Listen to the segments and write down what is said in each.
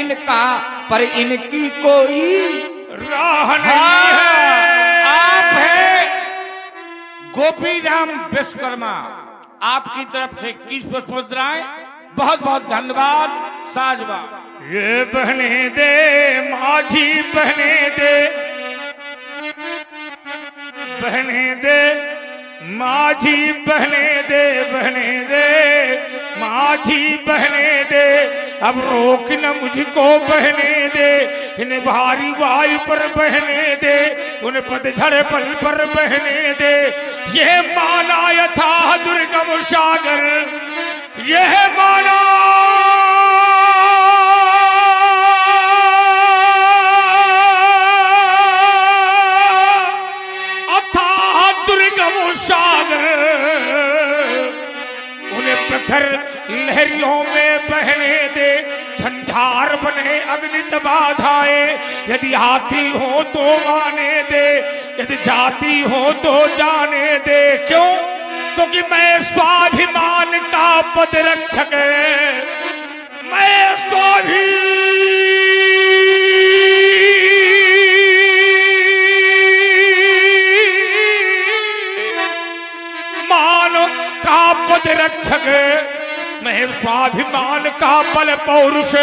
इनका, पर इनकी कोई राह नहीं है। आप है गोपी राम विश्वकर्मा, आपकी तरफ से 21 पुष्प मुद्राएं, बहुत बहुत धन्यवाद। साजवा ये बहने दे माझी, बहने दे, बहने दे माझी, बहने दे, बहने दे माझी, बहने दे। अब रोक न मुझको बहने दे, इन भारी वायु पर बहने दे, उन पतझड़ पल पर बहने दे। यह माना यथा दुर्गम सागर, यह माना सागर, उन्हें प्रखर लहरियों में बहने दे। झंझार बने अग्नित बाधाए, यदि हाथी हो तो आने दे, यदि जाति हो तो जाने दे। क्यों? क्योंकि मैं स्वाभिमान का पद रक्षक, मैं पद रक्षक, मैं स्वाभिमान का बल पौरुष,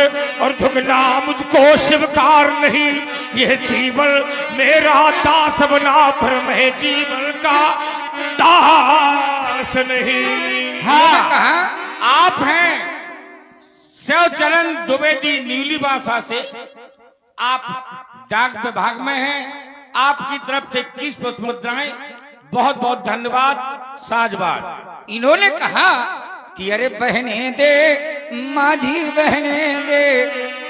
और झुकना मुझको शिवकार नहीं। यह जीवन मेरा दास बना, पर मैं जीवन का दास नहीं। हाँ, आप हैं शिवचरण द्विवेदी न्यूली बांसा से, आप डाक विभाग में हैं। आपकी तरफ से 21 पुष्प मुद्राएं, बहुत बहुत धन्यवाद। साजवाद इन्होंने कहा कि अरे बहने दे माझी, बहने दे,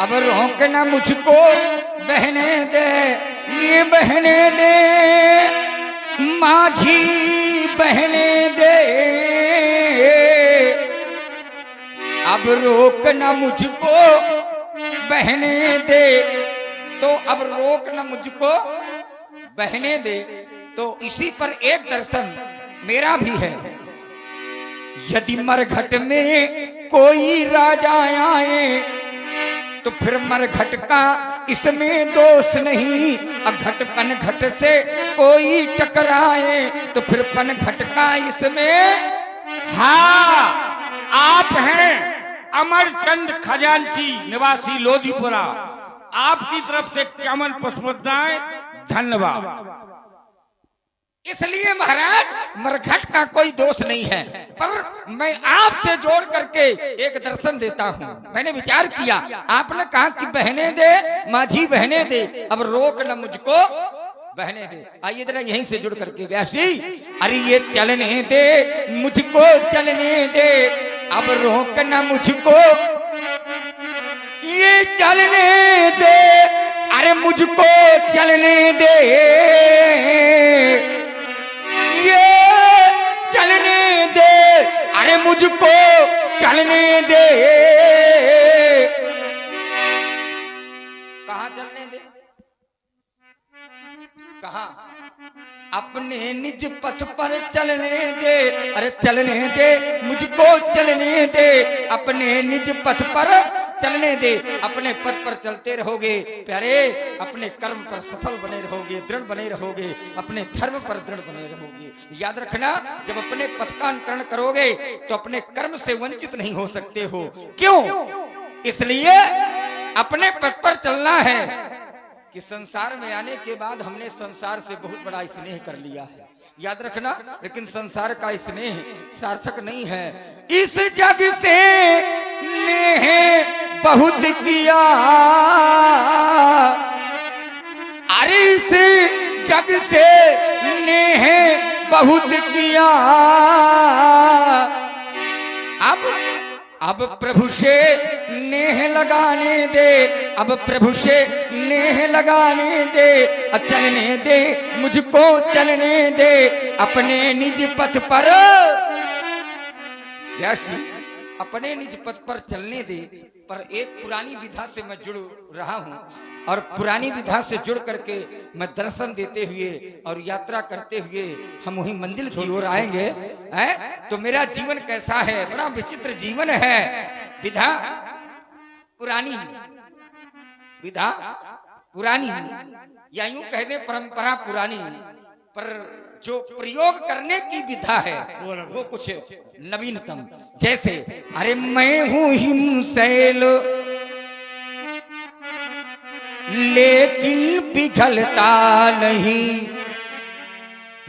अब रोकना मुझको बहने दे। ये बहने दे माझी, बहने दे, अब रोकना मुझको बहने दे। तो अब रोकना मुझको बहने दे, तो इसी पर एक दर्शन मेरा भी है। यदि मरघट में कोई राजा आए, तो फिर मरघट का इसमें दोष नहीं। अब घट पन घट से कोई टकराए, तो फिर पन घट का इसमें। हाँ, आप हैं अमरचंद खजांची निवासी लोधीपुरा, आपकी तरफ से 51 पुष्प मुद्राएं, धन्यवाद। इसलिए महाराज मरघट का कोई दोष नहीं है, पर मैं आपसे जोड़ करके एक दर्शन देता हूँ। मैंने विचार किया, आपने कहा कि बहने दे माझी, बहने दे, अब रोक न मुझको बहने दे। आइए जरा यहीं से जुड़ करके व्यासी, अरे ये चलने दे मुझको, चलने दे, अब रोक न मुझको, ये चलने दे, अरे मुझको चलने दे, ये चलने दे, अरे मुझको चलने दे। कहाँ चलने दे? कहाँ? अपने निज पथ पर चलने दे, अरे चलने दे मुझको, चलने दे, अपने निज पथ पर चलने दे। अपने पथ पर चलते रहोगे प्यारे, अपने कर्म पर सफल बने रहोगे, दृढ़ बने रहोगे, अपने धर्म पर दृढ़ बने रहोगे। याद रखना, जब अपने पथ का अनुकरण करोगे तो अपने कर्म से वंचित नहीं हो सकते हो। क्यों? इसलिए अपने पथ पर चलना है कि संसार में आने के बाद हमने संसार से बहुत बड़ा स्नेह कर लिया है, याद रखना। लेकिन संसार का स्नेह सार्थक नहीं है। इस जग से नेह बहुत किया, अरे इस जग से नेह बहुत किया, अब प्रभु से नेह लगाने दे, अब प्रभु से नेह लगाने दे, चलने दे मुझको, चलने दे अपने निज पथ पर। यसी अपने निज पथ पर चलने दे। पर एक पुरानी विधा से मैं जुड़ रहा हूं, और पुरानी विधा से जुड़ करके मैं दर्शन देते हुए और यात्रा करते हुए हम वही मंजिल की ओर आएंगे। तो मेरा जीवन कैसा है? बड़ा विचित्र जीवन है। विधा पुरानी, विधा पुरानी या यूं कह दे परंपरा पुरानी, पर जो प्रयोग करने की विधा है वो कुछ नवीनतम। जैसे अरे मैं हूं हिमशैल लेकिन पिघलता नहीं,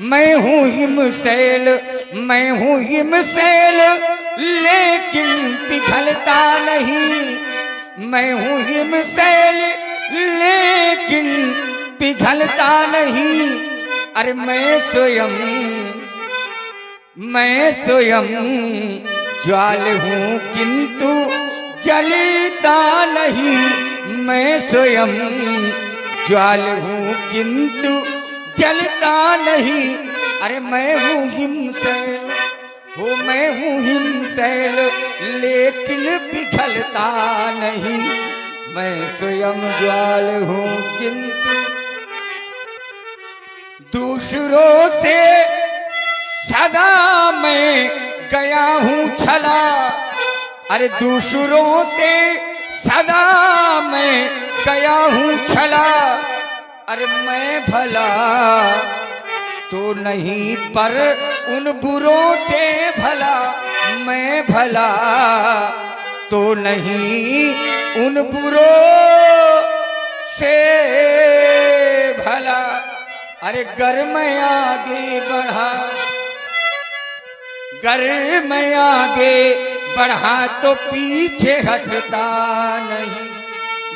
मैं हूं हिमशैल, मैं हूं हिमशैल लेकिन पिघलता नहीं, मैं हूं हिमशैल लेकिन पिघलता नहीं। अरे मैं स्वयं ज्वाल हूं किंतु जलता नहीं, मैं स्वयं ज्वाल हूं किंतु जलता नहीं। अरे मैं हूं हिमशैल, हो मैं हूं हिमशैल लेकिन पिघलता नहीं, मैं स्वयं ज्वाल हूं किंतु दूसरों से सदा मैं गया हूं छला। अरे दूसरों से सदा मैं गया हूं छला। अरे मैं भला तो नहीं पर उन बुरों से भला, मैं भला तो नहीं उन बुरों से भला। अरे गर मैं आगे बढ़ा, गर मैं आगे बढ़ा तो पीछे हटता नहीं,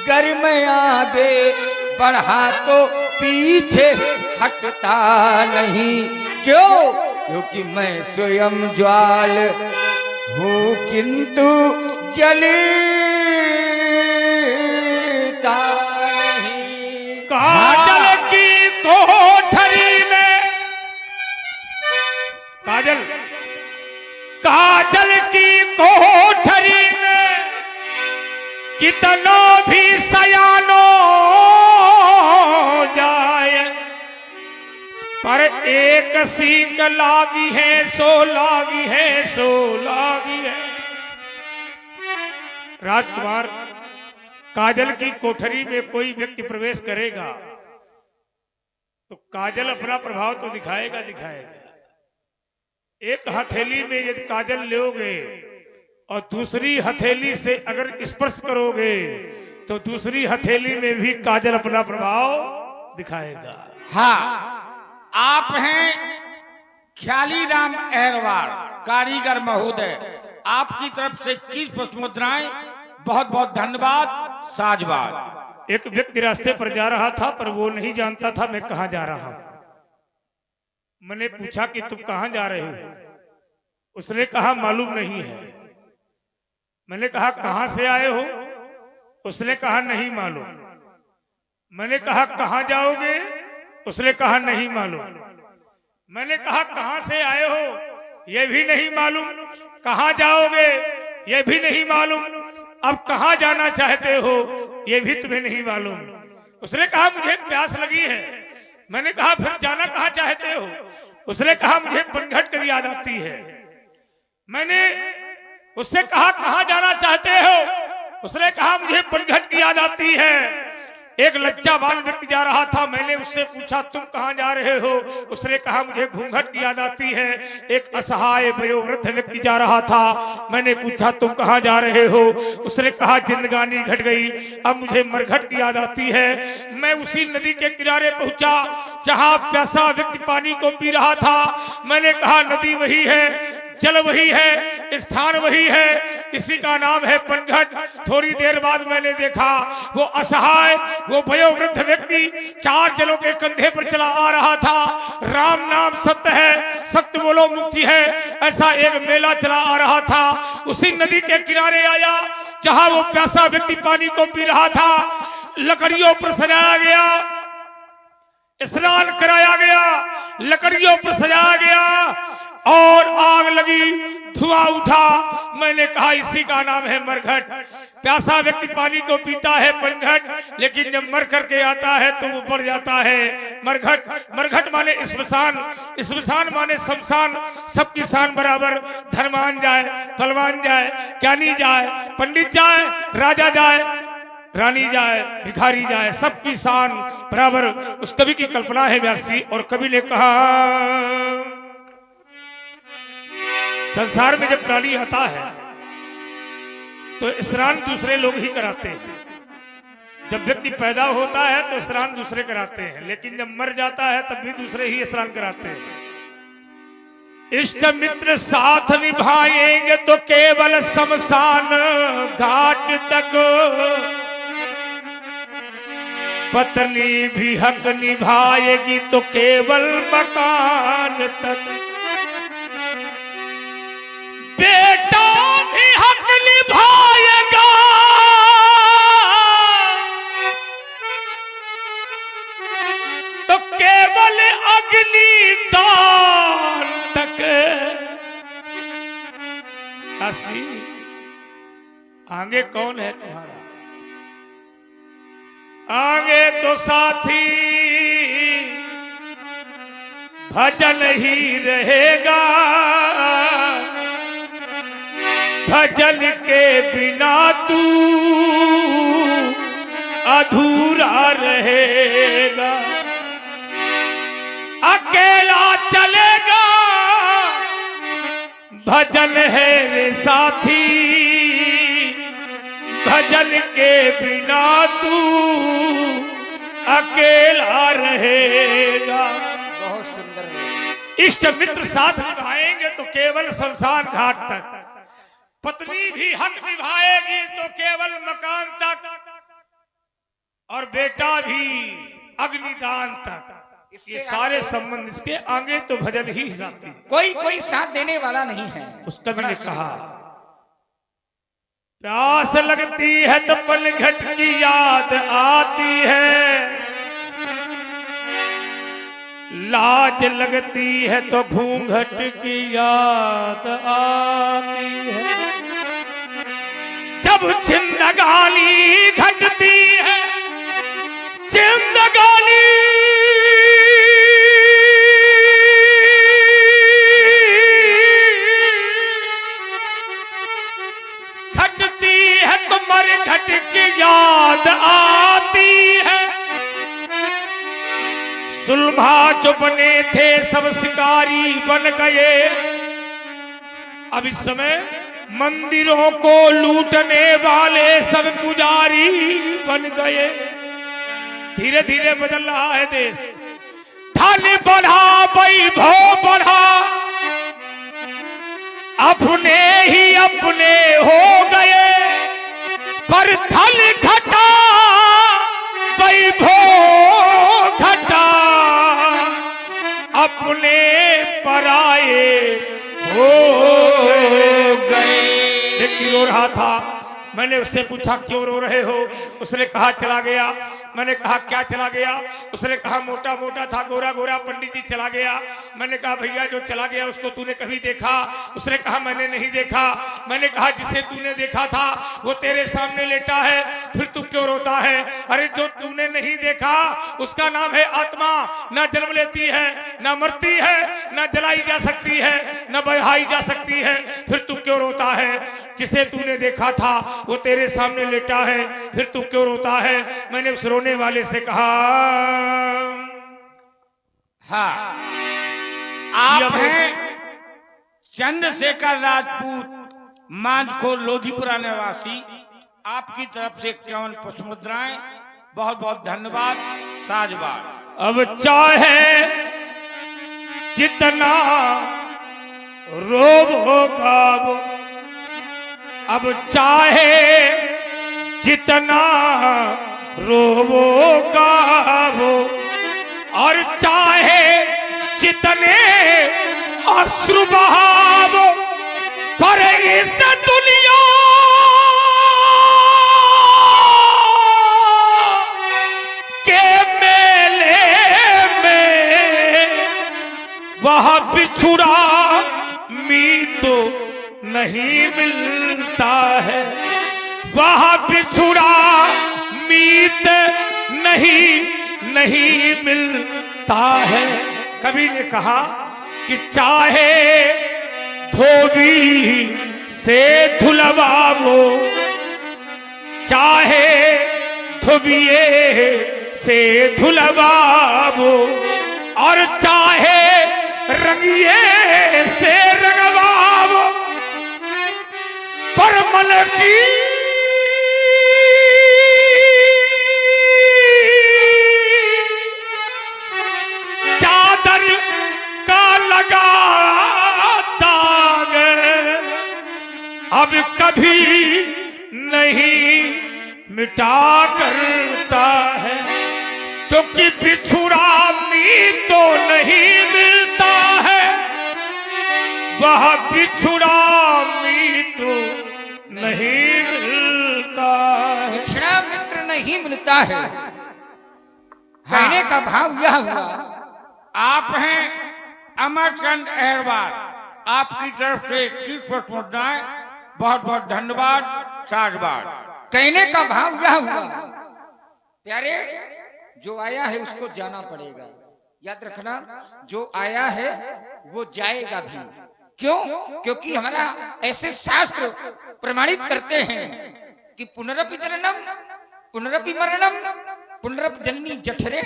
गर मैं आगे बढ़ा तो पीछे हटता नहीं। क्यों? क्योंकि मैं स्वयं ज्वाल हूँ किंतु जलता नहीं। काजल की कोठरी में, काजल की कोठरी में कितनो भी सयानो जाए, पर एक सीख लागी है सो लागी है सो लागी है। राजकुमार, काजल की कोठरी में कोई व्यक्ति प्रवेश करेगा तो काजल अपना प्रभाव तो दिखाएगा दिखाएगा। एक हथेली में यदि काजल लोगे और दूसरी हथेली से अगर स्पर्श करोगे तो दूसरी हथेली में भी काजल अपना प्रभाव दिखाएगा। हाँ, आप हैं ख्याली राम अहरवार कारीगर महोदय, आपकी तरफ से 21 पुष्प मुद्राएं, बहुत बहुत धन्यवाद। साजवाद। एक व्यक्ति रास्ते पर जा रहा था पर वो नहीं जानता था मैं कहां जा रहा हूं। मैंने पूछा कि तुम कहां जा रहे हो? उसने कहा मालूम नहीं है। मैंने कहा कहां से आए हो? उसने कहा नहीं मालूम। मैंने कहा कहां जाओगे? उसने कहा नहीं मालूम। मैंने कहा कहां से आए हो? यह भी नहीं मालूम। कहां जाओगे? यह भी नहीं मालूम। अब कहां जाना चाहते हो? यह भी तुम्हें नहीं मालूम। उसने कहा मुझे प्यास लगी है। मैंने कहा फिर जाना कहां चाहते हो? उसने कहा मुझे पनघट कर याद आती है। मैंने उससे कहा कहां जाना चाहते हो? उसने कहा मुझे पनघट की याद आती है। एक लज्जावान व्यक्ति जा रहा था। मैंने उससे पूछा तुम कहां जा रहे हो? उसने कहा मुझे घूंघट की याद आती है। एक असहाय वयोवृद्ध व्यक्ति जा रहा था। मैंने पूछा तुम कहां जा रहे हो? उसने कहा जिंदगानी घट गई, अब मुझे मरघट की याद आती है। मैं उसी नदी के किनारे पहुंचा जहां प्यासा व्यक्ति पानी को पी रहा था। मैंने कहा नदी वही है, जल वही है, स्थान वही है, इसी का नाम है पनघट। थोड़ी देर बाद मैंने देखा वो असहाय, वो वयोवृद्ध व्यक्ति 4 जलों के कंधे पर चला आ रहा था। राम नाम सत्य है, सत्य बोलो मुक्ति है, ऐसा एक मेला चला आ रहा था। उसी नदी के किनारे आया जहां वो प्यासा व्यक्ति पानी को पी रहा था। लकड़ियों पर सजाया गया, स्नान कराया गया, लकड़ियों पर सजाया गया और आग लगी, धुआं उठा। मैंने कहा इसी का नाम है मरघट। प्यासा व्यक्ति पानी को पीता है पनघट, लेकिन जब मर करके आता है तो वो बढ़ जाता है मरघट। मरघट माने स्मशान, स्मशान माने शमशान। सबकी शान बराबर, धनवान जाए, बलवान जाए, ज्ञानी जाए, पंडित जाए, राजा जाए, रानी जाए, भिखारी जाए, सबकी शान बराबर। उस कवि की कल्पना है व्यास जी, और कवि ने कहा संसार में जब प्राणी आता है तो स्नान दूसरे लोग ही कराते हैं। जब व्यक्ति पैदा होता है तो स्नान दूसरे कराते हैं, लेकिन जब मर जाता है तब भी दूसरे ही स्नान कराते हैं। इष्ट मित्र साथ निभाएंगे तो केवल शमशान घाट तक, पत्नी भी हक निभाएगी तो केवल मकान तक, बेटा भी हक निभाएगा तो केवल अग्निदान तक। हंसी आगे कौन है तुम्हारा? आगे तो साथी भजन ही रहेगा, भजन के बिना तू अधूरा रहेगा। अकेला चलेगा भजन है रे साथी, भजन के बिना तू अकेला रहेगा। बहुत सुंदर। इष्ट मित्र साथ निभाएंगे तो केवल शमशान घाट तक, पत्नी भी हक निभाएगी तो केवल मकान तक, और बेटा भी अग्निदान तक। ये सारे संबंध, इसके आगे तो भजन ही साथी, कोई साथ देने वाला नहीं है। उस कवि ने कहा प्यास लगती है तो पनघट की याद आती है, लाज लगती है तो घूंघट की याद आती है। जब जिंदगानी घटती है, जिंदगानी घटती है तो मरघट की याद आती है। सुलभा जो बने थे सब शिकारी बन गए, अब इस समय मंदिरों को लूटने वाले सब पुजारी बन गए। धीरे धीरे बदल रहा है देश, धन बढ़ा वैभव बढ़ा, अपने ही अपने हो गए, पर धन घटा वैभव घटा, अपने पराये हो गए। व्यक्ति रो रहा था, मैंने उससे पूछा क्यों रो रहे हो? उसने कहा चला गया। मैंने कहा क्या चला गया? उसने कहा मोटा मोटा था, गोरा गोरा पंडित जी चला गया। मैंने कहा भैया जो चला गया उसको तूने कभी देखा? उसने कहा मैंने नहीं देखा। मैंने कहा जिसे तूने देखा था वो तेरे सामने लेटा है, फिर तू क्यों रोता है? अरे जो तूने नहीं देखा उसका नाम है आत्मा, ना जन्म लेती है, ना मरती है, ना जलाई जा सकती है, ना बढ़ाई जा सकती है, फिर तू क्यों रोता है? जिसे तूने देखा था वो तेरे सामने लेटा है, फिर तू क्यों रोता है? मैंने उस रोने वाले से कहा हाँ, आप हैं चंद्रशेखर राजपूत, मांझखोर लोधीपुरा निवासी। आपकी तरफ से 51 पुष्पमुद्राएं, बहुत बहुत धन्यवाद। साजवार। अब चाहे जितना रोब होगा वो, अब चाहे जितना रोवोगा वो, और चाहे जितने अश्रु बहावो, पर इस दुनिया के मेले में वह बिछुड़ा मीत नहीं मिलता है, वह बिछुड़ा मीत नहीं मिलता है। कवि ने कहा कि चाहे धोबी से धुलवाओ, चाहे धोबिए से धुलवाओ और चाहे रंगिए से रंगवाओ, पर मन की चादर का लगा दाग अब कभी नहीं मिटा करता है, क्योंकि बिछुड़ा मीत तो नहीं मिलता है, वह बिछुड़ा मीत तो नहीं मिलता है। बिछड़ा मित्र नहीं मिलता है। कहने का भाव यह हुआ। आप हैं अमरचंद अहरवाल, आपकी तरफ से 21 मुद्राएं, बहुत बहुत धन्यवाद, साधुवाद। कहने का भाव यह हुआ, प्यारे जो आया है उसको जाना पड़ेगा। याद रखना, जो आया है वो जाएगा भी। क्यों? क्योंकि हमारा ऐसे शास्त्र प्रमाणित करते हैं कि पुनरपि जननम पुनरपि मरणम पुनरपि जननी जठरे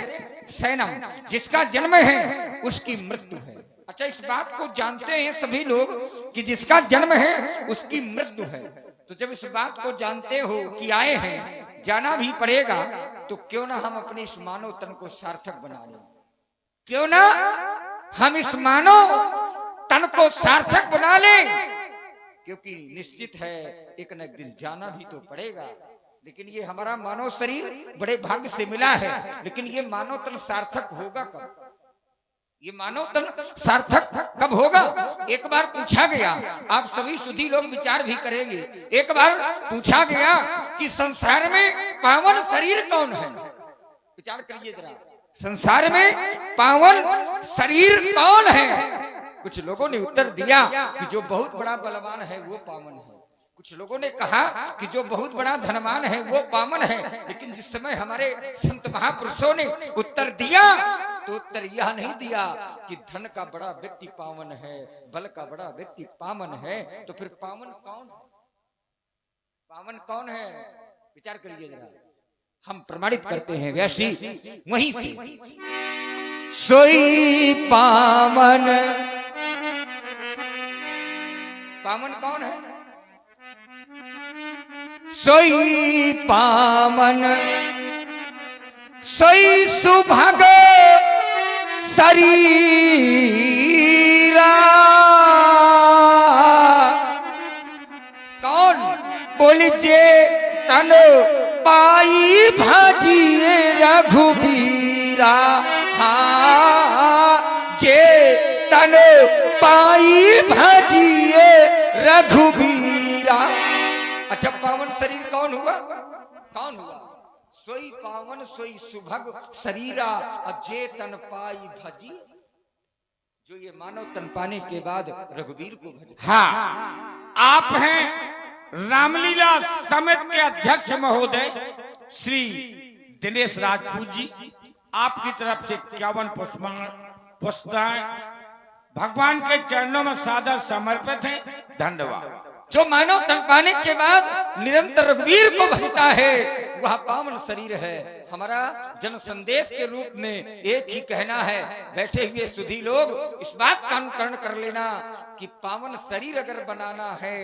सैनम। जिसका जन्म है उसकी मृत्यु है। अच्छा, इस बात को जानते हैं सभी लोग कि जिसका जन्म है उसकी मृत्यु है। तो जब इस बात को जानते हो कि आए हैं, जाना भी पड़ेगा, तो क्यों ना हम अपने इस मानव तन को सार्थक बना लें। क्यों ना हम इस मानव तन को सार्थक बना लें, क्योंकि निश्चित है एक न एक दिन जाना भी तो पड़ेगा। लेकिन ये हमारा मानव शरीर बड़े भाग्य से मिला है, लेकिन ये मानव तन सार्थक होगा कब? ये मानव तन सार्थक कब होगा? एक बार पूछा गया, आप सभी सुधी लोग विचार भी करेंगे, एक बार पूछा गया कि संसार में पावन शरीर कौन है? विचार करिए जरा, संसार में पावन शरीर कौन है? कुछ लोगों ने उत्तर दिया कि जो बहुत बड़ा बलवान है वो पावन है। कुछ लोगों ने कहा कि जो बहुत बड़ा धनवान है वो पावन है। लेकिन जिस समय हमारे संत महापुरुषों ने उत्तर दिया तो उत्तर यह नहीं दिया कि धन का बड़ा व्यक्ति पावन है, बल का बड़ा व्यक्ति पावन है। तो फिर पावन कौन है? पावन कौन है? विचार करिए जरा। हम प्रमाणित करते हैं वैसी वहीं से, सोई पावन। पावन कौन है? सोई पावन सोई सुभग शरीरा, कौन? बोलिए तन पाई भाजिए रघुबीरा। हाँ, जे तन पाई भाजिए रघुबीरा। अच्छा, पावन शरीर कौन हुआ? कौन हुआ? सोई पावन सोई सुभग शरीरा, अब जे तन पाई भजी, जो ये मानव तन पाने के बाद रघुवीर को भज। हाँ, आप हैं रामलीला समिति के अध्यक्ष महोदय श्री दिनेश राजपूत जी। आपकी तरफ से 51 पुष्पाएं भगवान के चरणों में सादर समर्पित हैं। धन्यवाद। जो मानव तन पाने के बाद निरंतर रघुवीर को भजता है वह पावन शरीर है। हमारा जन संदेश के रूप में एक ही कहना है, बैठे हुए सुधी लोग इस बात का अनुकरण कर लेना कि पावन शरीर अगर बनाना है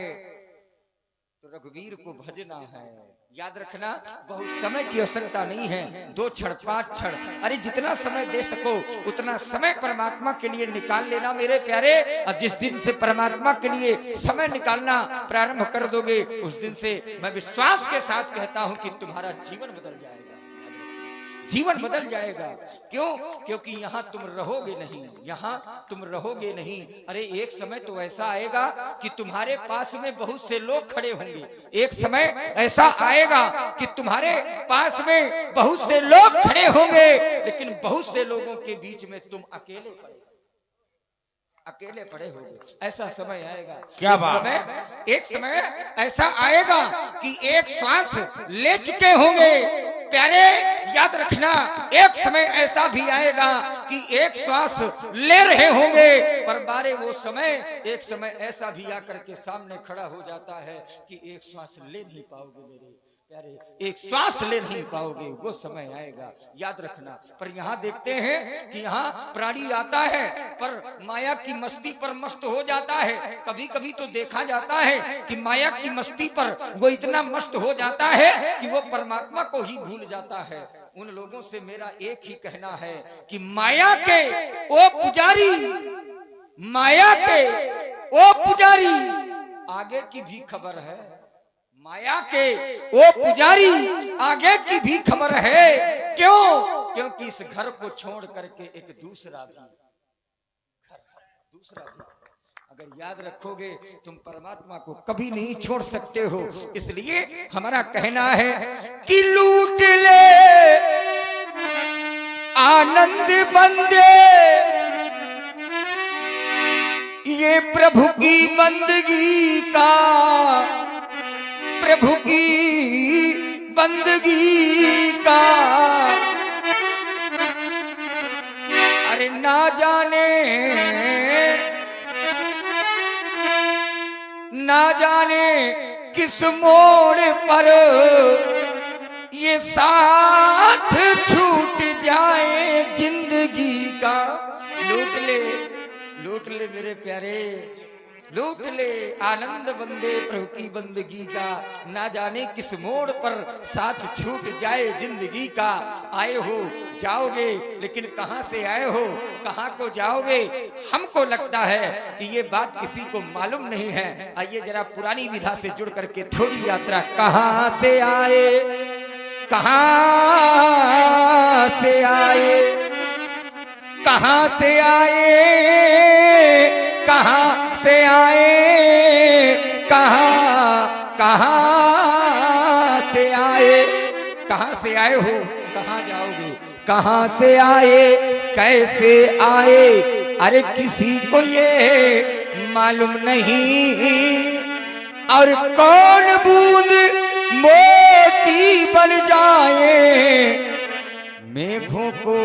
तो रघुवीर को भजना है। याद रखना, बहुत समय की आवश्यकता नहीं है, 2 क्षण 5 क्षण, अरे जितना समय दे सको उतना समय परमात्मा के लिए निकाल लेना मेरे प्यारे। और जिस दिन से परमात्मा के लिए समय निकालना प्रारंभ कर दोगे उस दिन से मैं विश्वास के साथ कहता हूं कि तुम्हारा जीवन बदल जाएगा। जीवन बदल जाएगा। क्यों? क्योंकि यहाँ तुम रहोगे नहीं, यहाँ तुम रहोगे नहीं। अरे एक समय तो ऐसा आएगा कि तुम्हारे पास में बहुत से लोग खड़े होंगे। एक समय ऐसा आएगा कि तुम्हारे पास में बहुत से लोग खड़े होंगे, लेकिन बहुत से लोगों के बीच में तुम अकेले पड़े होगे। ऐसा समय आएगा। क्या बात? एक समय ऐसा आएगा कि एक श्वास ले चुके होंगे। प्यारे याद रखना, एक समय ऐसा भी आएगा कि एक श्वास ले रहे होंगे, पर बारे वो समय एक समय ऐसा भी आकर के सामने खड़ा हो जाता है कि एक श्वास ले नहीं पाओगे मेरे। प्यारे, एक श्वास ले नहीं पाओगे, वो समय आएगा, याद रखना। पर यहाँ देखते हैं कि यहाँ प्राणी आता है पर माया की मस्ती पर मस्त हो जाता है। कभी कभी तो देखा जाता है कि माया की मस्ती पर वो इतना मस्त हो जाता है कि वो परमात्मा को ही भूल जाता है। उन लोगों से मेरा एक ही कहना है कि माया के ओ पुजारी, माया के ओ पुजारी, आगे की भी खबर है। माया के ओ पुजारी, आगे की भी खबर है। क्यों? क्योंकि इस घर को छोड़ करके एक दूसरा भी घर, दूसरा भी। अगर याद रखोगे तुम परमात्मा को कभी नहीं छोड़ सकते हो। इसलिए हमारा कहना है कि लूट ले आनंद बंदे, ये प्रभु की बंदगी का, प्रभु की बंदगी का। अरे ना जाने, ना जाने किस मोड़ पर ये साथ छूट जाए जिंदगी का। लूट ले, लूट ले मेरे प्यारे, लूट ले आनंद बंदे प्रभु की बंदगी का। ना जाने किस मोड़ पर साथ छूट जाए जिंदगी का। आए हो जाओगे, लेकिन कहां से आए हो, कहां को जाओगे, हमको लगता है कि ये बात किसी को मालूम नहीं है। आइए जरा पुरानी विधा से जुड़ करके थोड़ी यात्रा, कहां से आए, कहां से आए, कहां से आए, कहां से आए, कहां से आए, कहां से आए हो, कहां जाओगे, कहां से आए, कैसे आए, अरे किसी को ये मालूम नहीं। और कौन बूंद मोती बन जाए, मेघों को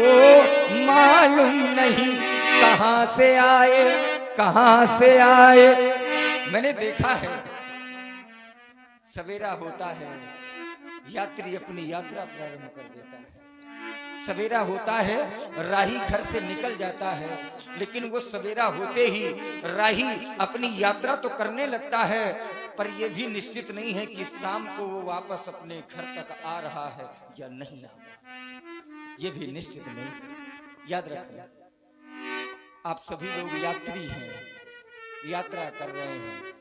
मालूम नहीं। कहां से आए, कहां से आए। मैंने देखा है सवेरा होता है, यात्री अपनी यात्रा प्रारंभ कर देता है। सवेरा होता है, राही घर से निकल जाता है, लेकिन वो सवेरा होते ही राही अपनी यात्रा तो करने लगता है, पर यह भी निश्चित नहीं है कि शाम को वो वापस अपने घर तक आ रहा है या नहीं आ रहा। ये भी निश्चित नहीं। याद रखना, आप सभी लोग यात्री हैं, यात्रा कर रहे हैं।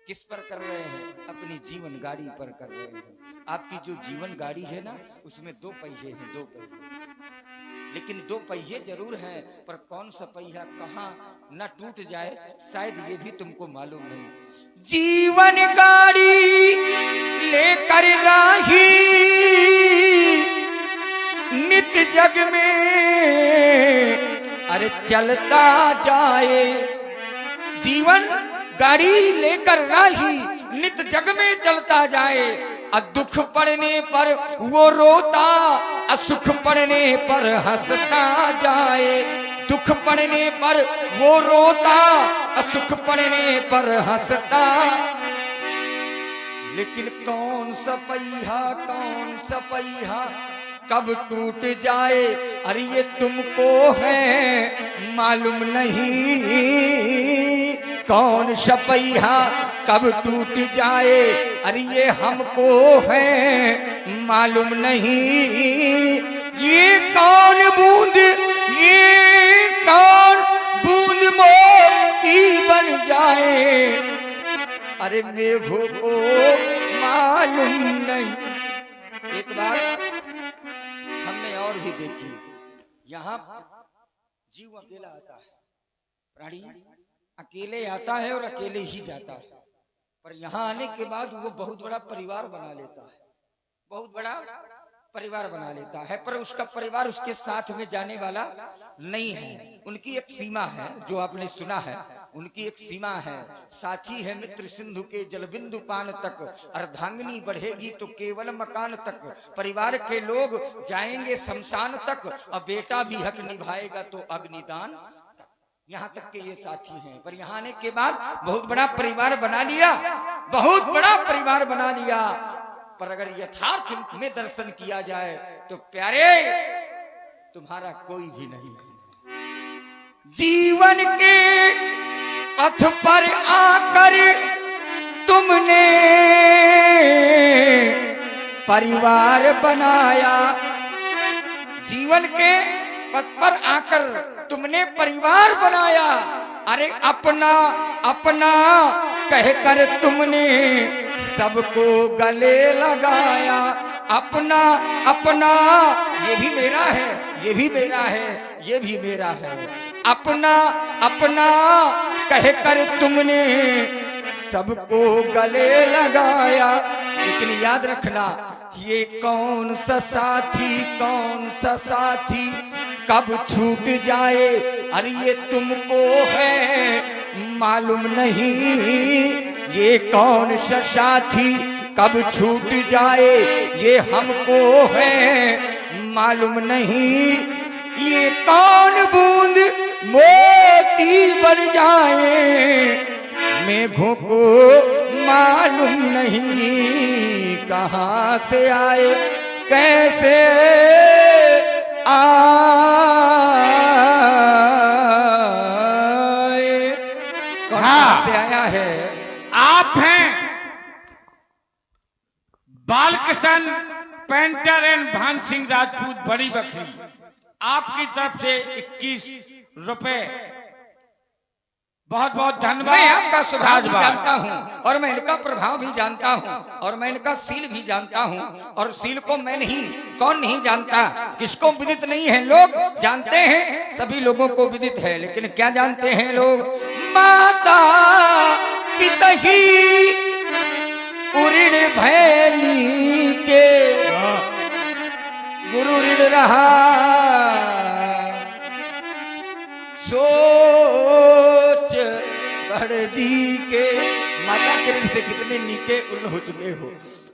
किस पर कर रहे हैं? अपनी जीवन गाड़ी पर कर रहे हैं। आपकी जो जीवन गाड़ी है ना, उसमें दो पहिए हैं, दो पहिए। लेकिन दो पहिए जरूर हैं, पर कौन सा पहिया कहां न टूट जाए, शायद ये भी तुमको मालूम नहीं। जीवन गाड़ी लेकर राही नित जग में अरे चलता जाए। जीवन गाड़ी लेकर राही नित जग में चलता जाए। दुख पड़ने पर वो रोता, सुख पड़ने पर हंसता जाए। दुख पड़ने पर वो रोता, सुख पड़ने पर हंसता। लेकिन कौन सा पहिया, कौन सा पहिया कब टूट जाए, अरे ये तुमको है मालूम नहीं। कौन सा पहिया कब टूट जाए, अरे ये हमको है मालूम नहीं। ये कौन बूंद, ये कौन बूंद मोती बन जाए, अरे मेघों को मालूम नहीं। एक बात हमने और भी देखी, यहाँ जीव अकेला आता है, प्राणी अकेले आता है और अकेले ही जाता है। पर यहाँ आने के बाद वो बहुत बड़ा परिवार बना लेता है, बहुत बड़ा परिवार बना लेता है। पर उसका परिवार उसके साथ में जाने वाला नहीं है। उनकी एक सीमा है, जो आपने सुना है, उनकी एक सीमा है। साथी है मित्र सिंधु के जलबिंदु पान तक, अर्धांगिनी बढ़ेगी तो केवल मकान तक। परिवार के लोग जाएंगे शमशान तक, और बेटा भी हक निभाएगा तो अग्निदान तक। यहाँ तक के ये साथी हैं। पर यहाँ आने के बाद बहुत बड़ा परिवार बना लिया, बहुत बड़ा परिवार बना लिया। पर अगर यथार्थ रूप में दर्शन किया जाए तो प्यारे तुम्हारा कोई भी नहीं है। जीवन के पथ पर आकर तुमने परिवार बनाया, जीवन के पथ पर आकर तुमने परिवार बनाया। अरे अपना अपना कहकर तुमने सबको गले लगाया। अपना अपना, ये भी मेरा है, ये भी मेरा है, ये भी मेरा है। अपना अपना कहकर तुमने सबको गले लगाया। लेकिन याद रखना, ये कौन सा साथी, कौन सा साथी कब छूट जाए, अरे ये तुमको है मालूम नहीं। ये कौन सा साथी कब छूट जाए, ये हमको है मालूम नहीं। ये कौन बूंद मोती बन जाए, मेघों को मालूम नहीं। कहाँ से आए कैसे आए, कहाँ से आया है। आप हैं बालकिशन पेंटर एंड भान सिंह राजपूत बड़ी बखरी। आपकी तरफ से 21 रुपए बहुत बहुत धन्यवाद। मैं आपका स्वभाव भी जानता हूँ और मैं इनका प्रभाव भी जानता हूँ और मैं इनका सील भी जानता हूँ। और सील को मैं नहीं, कौन नहीं जानता, किसको विदित नहीं है, लोग जानते हैं, सभी लोगों को विदित है। लेकिन क्या जानते हैं लोग, माता पिता ही उऋण भैली के गुरु ऋण रहा। सोच बड़ जी के, माता के ऋण से कितने नीचे उर्ण हो चुके हो,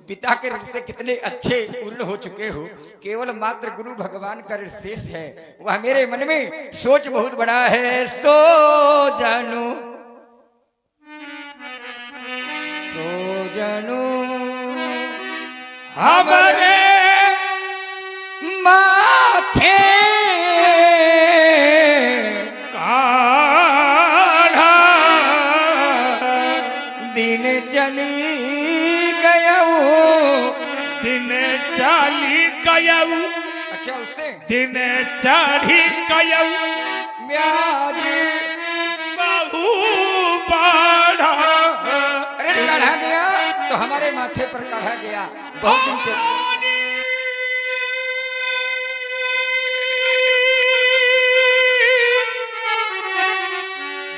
पिता के ऋण से कितने अच्छे उर्ण हो चुके हो। केवल मात्र गुरु भगवान का ऋण शेष है। वह मेरे मन में सोच बहुत बड़ा है। सो जानू हमारे माथे काढ़ा दिन चली गया, दिन चाली गयऊ, अच्छा उससे दिन चाढ़ी गयऊ, ब्याज बहु बाढ़ा। अरे काढ़ा गया तो हमारे माथे पर काढ़ा गया। बहुत दिन से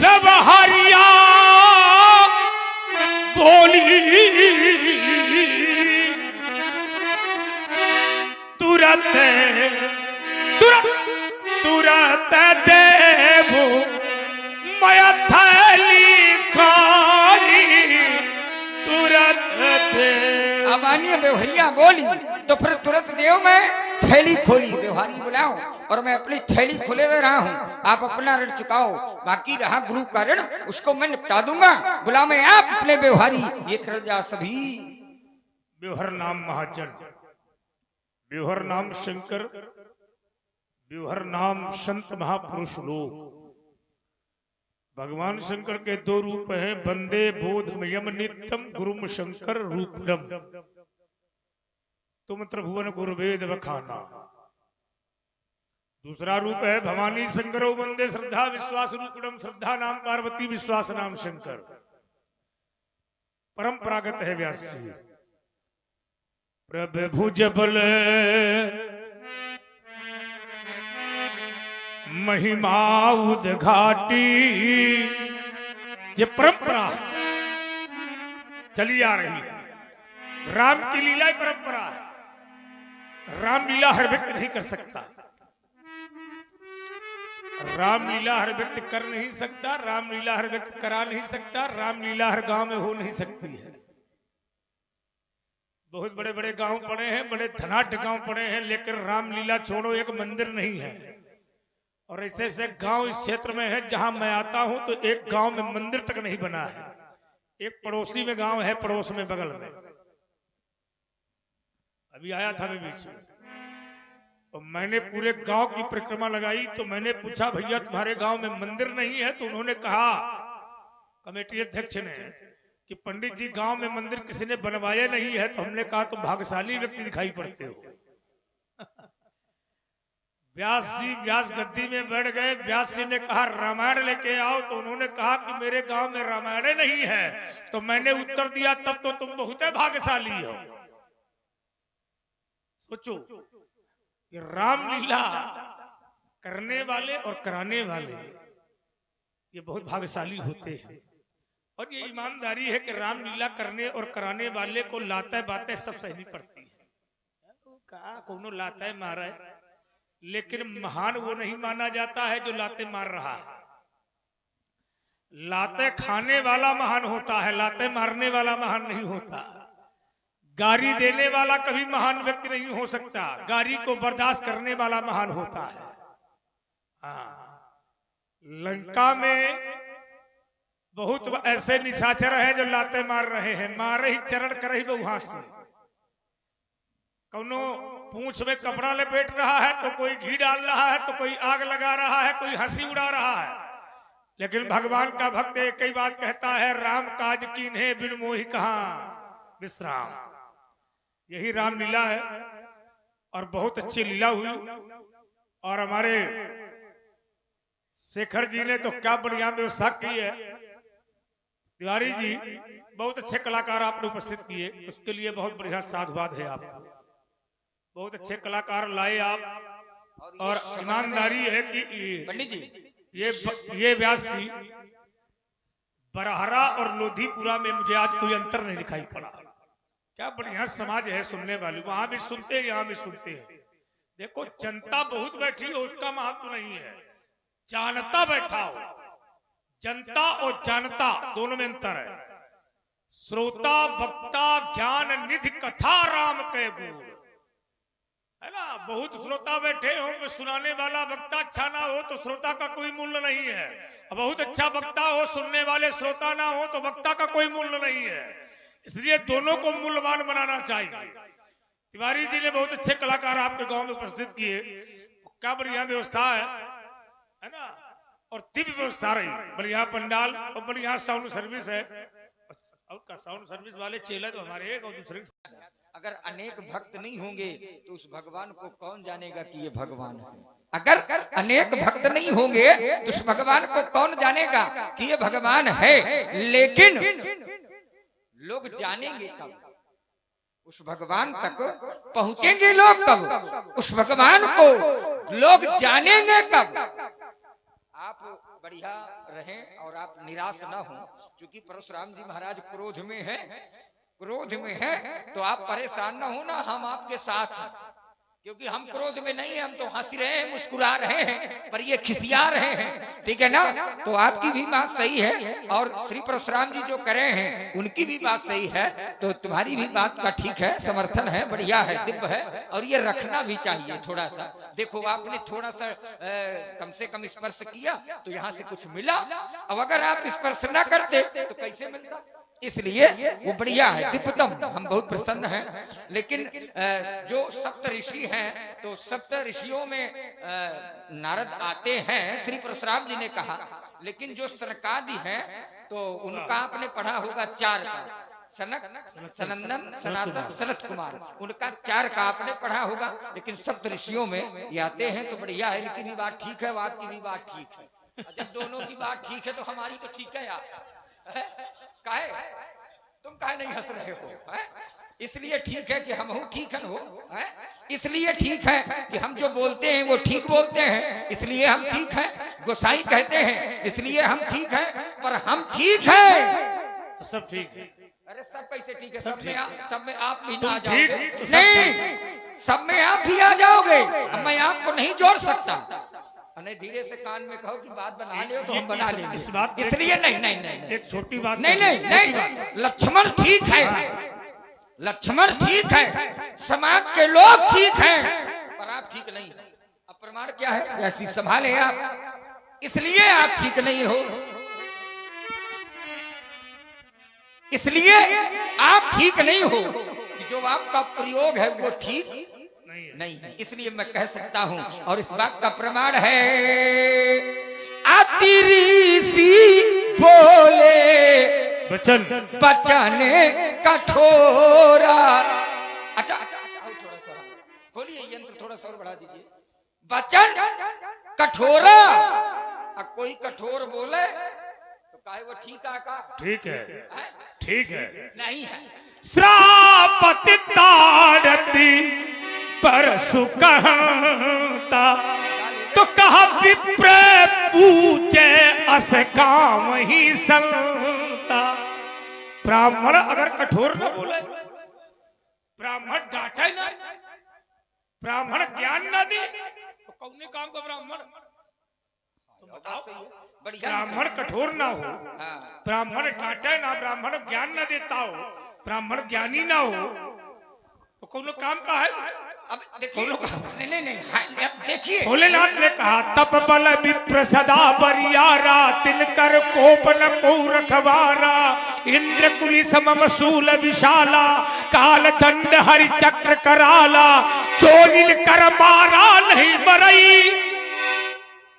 जब हरिया बोली तुरंत तुरंत तुरंत देवो मैं थैली खाली तुरंत। अब मानिए व्यवहारिया बोली तो फिर तुरंत देव मैं थैली खोली। व्यवहारी बुलाओ और मैं अपनी थैली खोले दे रहा हूँ। आप अपना ऋण चुकाओ, बाकी रहा गुरु का ऋण उसको मैं निपटा दूंगा। गुलाम है आप अपने व्यवहारी, ये कर्जा सभी। व्यूहर नाम महाजन, व्यूहर नाम शंकर, व्यूहर नाम संत महापुरुष लोग। भगवान शंकर के 2 रूप हैं, वंदे बोधमयम नित्यम गुरुम शंकर रूपम। तुम त्रिभुवन गुरुवेद वखाना। दूसरा रूप है भवानी शंकर वंदे श्रद्धा विश्वास रूपम। श्रद्धा नाम पार्वती, विश्वास नाम शंकर। परंपरागत है व्यास जी। प्रभुज बल महिमा उद्घाटी, ये परंपरा चली आ रही है। राम की लीला ही परंपरा है। रामलीला हर व्यक्ति नहीं कर सकता, रामलीला हर व्यक्ति कर नहीं सकता, रामलीला हर व्यक्ति करा नहीं सकता, रामलीला हर गांव में हो नहीं सकती है। बहुत बड़े बड़े गांव पड़े हैं, बड़े धनाढ्य गांव पड़े हैं, लेकिन रामलीला छोड़ो एक मंदिर नहीं है। और ऐसे ऐसे गांव इस क्षेत्र में है जहां मैं आता हूं तो एक गांव में मंदिर तक नहीं बना है। एक पड़ोसी में गांव है, पड़ोस में बगल में अभी आया था मैं बीच में, तो मैंने पूरे गांव की परिक्रमा लगाई। तो मैंने पूछा भैया तुम्हारे गांव में मंदिर नहीं है? तो उन्होंने कहा, कमेटी अध्यक्ष ने, कि पंडित जी गांव में मंदिर किसी ने बनवाया नहीं है। तो हमने कहा तुम भाग्यशाली व्यक्ति दिखाई पड़ते हो। व्यास जी व्यास गद्दी में बैठ गए। व्यास जी ने कहा रामायण लेके आओ। तो उन्होंने कहा कि मेरे गांव में रामायण नहीं है। तो मैंने उत्तर दिया तब तो तुम बहुत भाग्यशाली हो। सोचो कि रामलीला करने वाले और कराने वाले ये बहुत भाग्यशाली होते हैं। और ये ईमानदारी है कि रामलीला करने और कराने वाले को लाते बातें सब सहनी पड़ती है। कहा कोनो लाते मारा है, लेकिन महान वो नहीं माना जाता है जो लाते मार रहा है। लाते खाने वाला महान होता है, लाते मारने वाला महान नहीं होता। गारी देने वाला कभी महान व्यक्ति नहीं हो सकता, गारी को बर्दाश्त करने वाला महान होता है। हाँ, लंका में बहुत ऐसे निशाचर हैं जो लाते मार रहे हैं। मारे ही चरण कर ही वहां से कौनो पूंछ में कपड़ा लपेट रहा है, तो कोई घी डाल रहा है, तो कोई आग लगा रहा है, कोई हंसी उड़ा रहा है। लेकिन भगवान का भक्त एक ही बात कहता है, राम काज कीन्हे बिन मोहि कहां विश्राम। यही रामलीला है और बहुत अच्छी लीला हुई। और हमारे शेखर जी ने तो क्या बढ़िया व्यवस्था की है। तिवारी जी बहुत अच्छे कलाकार आपने उपस्थित किए, उसके लिए बहुत बढ़िया साधुवाद है आपको। बहुत अच्छे कलाकार लाए आप। और ईमानदारी है कि पंडित जी ये व्यास जी बरहरा और लोधीपुरा में मुझे आज कोई अंतर नहीं दिखाई पड़ा। क्या बढ़िया समाज है सुनने वाले, वहां भी सुनते हैं यहाँ भी सुनते हैं। देखो जनता बहुत बैठी हो उसका महत्व नहीं है, जानता बैठा हो। जनता और जानता दोनों में अंतर है। श्रोता वक्ता ज्ञान निधि कथा राम के गुण, है ना। बहुत श्रोता बैठे हो, सुनाने वाला वक्ता अच्छा ना हो तो श्रोता का कोई मूल्य नहीं है। बहुत अच्छा वक्ता हो, सुनने वाले श्रोता ना हो तो वक्ता का कोई मूल्य नहीं है। इसलिए दोनों को मूल्यवान बनाना चाहिए। तिवारी जी ने बहुत अच्छे कलाकार आपके गांव में उपस्थित किए। क्या बढ़िया व्यवस्था है ना। और दिव्य व्यवस्था रही, बढ़िया पंडाल और बढ़िया साउंड सर्विस है। और का साउंड सर्विस वाले चेला तो हमारे एक और दूसरे। अगर अनेक भक्त नहीं होंगे तो उस भगवान को कौन जानेगा कि ये भगवान है। अगर अनेक भक्त नहीं होंगे तो उस भगवान को कौन जानेगा कि ये भगवान है। लेकिन लोग जानेंगे कब, उस भगवान तक पहुंचेंगे लोग कब, उस भगवान को लोग जानेंगे कब। आप बढ़िया रहें और आप निराश ना हो, क्योंकि परशुराम जी महाराज क्रोध में है। क्रोध में है तो आप परेशान ना हो ना, हम आपके साथ हैं। क्योंकि हम क्रोध में नहीं है, हम तो हंस रहे हैं, मुस्कुरा रहे हैं, पर ये खिसिया रहे हैं। ठीक है ना। तो आपकी भी बात सही है और श्री परशुराम जी जो करे हैं उनकी भी बात सही है। तो तुम्हारी भी बात का ठीक है, समर्थन है, बढ़िया है, दिव्य है। और ये रखना भी चाहिए थोड़ा सा। देखो आपने थोड़ा सा कम से कम स्पर्श किया तो यहाँ से कुछ मिला। अब अगर आप स्पर्श ना करते तो कैसे मिलता। इसलिए वो बढ़िया है, दिव्यतम। हम बहुत प्रसन्न हैं। लेकिन जो सप्त ऋषि हैं तो सप्त ऋषियों में नारद आते हैं, श्री परशुराम जी ने कहा। लेकिन जो सनकादि हैं तो उनका आपने पढ़ा होगा 4 का, सनक, सनंदन, सनातन, सनत कुमार, उनका 4 का आपने पढ़ा होगा। लेकिन सप्त ऋषियों में ये आते हैं तो बढ़िया है। इनकी भी बात ठीक है, आपकी भी बात ठीक है। जब दोनों की बात ठीक है तो हमारी तो ठीक है यार। काहे तुम काहे नहीं हंस रहे हो। इसलिए ठीक है कि हम ठीक है हो। इसलिए ठीक है कि हम जो बोलते हैं वो ठीक बोलते हैं, इसलिए हम ठीक हैं। गोसाई कहते हैं इसलिए हम ठीक हैं, पर हम ठीक हैं तो सब ठीक है। अरे सब कैसे ठीक है। सब में आप भी ना आ जाओगे। नहीं, सब में आप भी आ जाओगे। मैं आपको नहीं जोड़ सकता। धीरे से कान में कहो कि बात बना ले तो हम बना लेंगे। इसलिए नहीं, एक छोटी बात नहीं, लक्ष्मण ठीक है, लक्ष्मण ठीक है, समाज के लोग ठीक हैं, पर आप ठीक नहीं है। अब प्रमाण क्या है, ऐसी संभाले आप, इसलिए आप ठीक नहीं हो। इसलिए आप ठीक नहीं हो, कि जो आपका प्रयोग है वो ठीक नहीं है। नहीं है, इसलिए मैं कह सकता हूं। और इस बात का प्रमाण है आती ऋषि बोले वचन बचन कठोरा। अच्छा आओ थोड़ा सा खोलिए यंत्र, थोड़ा सा और बढ़ा दीजिए। बचन कठोरा। अब कोई कठोर बोले तो काहे वो ठीक आका? ठीक है, ठीक है। नहीं है। श्रापति ताड़ती परसु कहता, तो कहा विप्र पूजे अस काम ही संता। ब्राह्मण अगर कठोर न बोले, ब्राह्मण डांटे ना, ब्राह्मण ज्ञान न दे, तो कौन काम का ब्राह्मण? तुम बताओ। ब्राह्मण कठोर ना हो, ब्राह्मण डांटे ना, ब्राह्मण ज्ञान न देता हो, ब्राह्मण ज्ञानी ना हो, तो कौन काम का है? अब देखिए, नहीं अब देखिए, भोलेनाथ ने कहा तप बल विप्र सदा बरियारा, तिनकर कोप न को रखवारा, इंद्र कुली समम शूल विशाला, काल दंड हरि चक्र कराला, जो इनकर मारा नहीं मरई।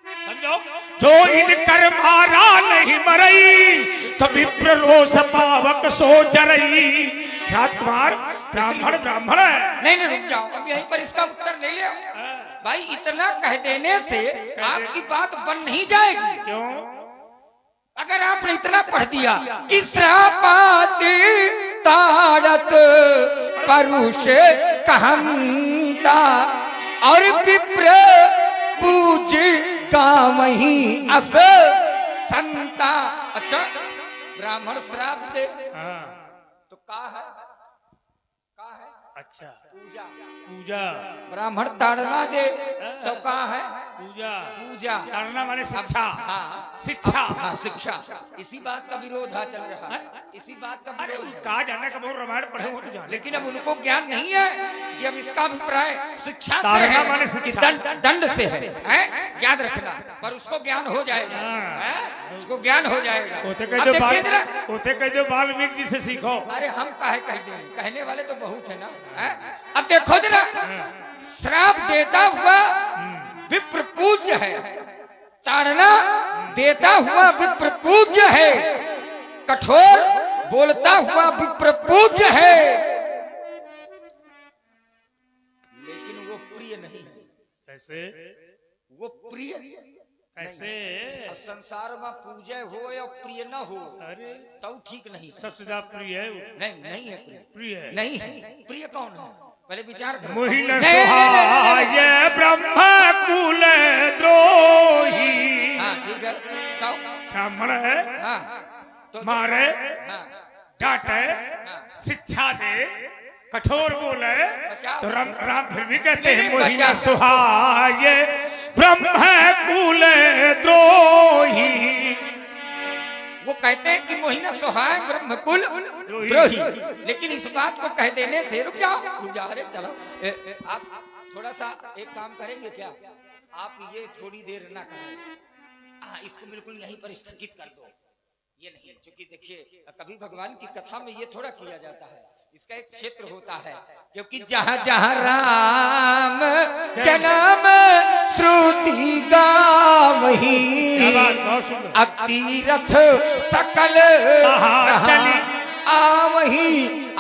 समझो, जो इनकर मारा नहीं मरई, तो विप्र रोष पावक सो जरई। राजकुमार ब्राह्मण ब्राह्मण है। नहीं रुक जाओ, अब यहीं पर इसका उत्तर ले ले भाई। इतना कह देने से आपकी बात बन नहीं जाएगी। क्यों? अगर आपने इतना पढ़ दिया कि श्रापाति ताड़त परुष कहंता और विप्र पूज कामहि अस संता। अच्छा, ब्राह्मण श्राप दे तो का है? अच्छा, पूजा। पूजा। ब्राह्मण ताड़ना दे तो का है? पूजा। पूजा। ताड़ना माने शिक्षा। हाँ, शिक्षा। हाँ, शिक्षा। इसी बात का विरोध चल रहा है, इसी बात का विरोध है। कहा जाने का बहुत रामायण पढ़े हो तो जाने। लेकिन अब उनको ज्ञान नहीं है कि अब इसका अभिप्राय शिक्षा से ताड़ना माने है कि शिक्षा। दंड से है? याद रखना, पर उसको ज्ञान हो जाएगा, उसको ज्ञान हो जाएगा। अब देखिए जरा, होते के जो वाल्मीकि जी से सीखो। अरे हम काहे कह दें, कहने वाले तो बहुत है ना। अब देखो जरा, श्राप देता हुआ विप्र पूज्य है, ताड़ना देता हुआ विप्र पूज्य है, कठोर बोलता हुआ विप्र पूज्य है, लेकिन वो प्रिय नहीं है। कैसे? वो प्रिय कैसे? संसार में पूजय हो या प्रिय न हो, अरे तो ठीक नहीं। सबसे ज्यादा प्रिय है वो। नहीं है प्रिय। प्रिय है। नहीं है प्रिय। कौन है? पहले विचार करो। मोहिन सुहाय ब्रह्म कुल द्रोही। हाँ ठीक है, तो ब्राह्मण है, हाँ तो मारे, हाँ, डांटे, शिक्षा दे, कठोर बोले, तो राम फिर भी कहते हैं मोहिन सुहाय ब्रह्म कुल द्रोही। वो कहते हैं कि मोहिना सुहाय ब्रह्मकुल द्रोही, लेकिन इस बात को कह देने से रुक जाओ। अरे चलो, आप थोड़ा सा एक काम करेंगे क्या? आप ये थोड़ी देर ना करें, हाँ इसको बिल्कुल यहीं पर स्थगित कर दो। ये नहीं, क्योंकि देखिए कभी भगवान की कथा में ये थोड़ा किया जाता है, इसका एक क्षेत्र होता है। क्योंकि जहाँ जहाँ राम जन्म श्रुति गावही, अतीरथ सकल आवही।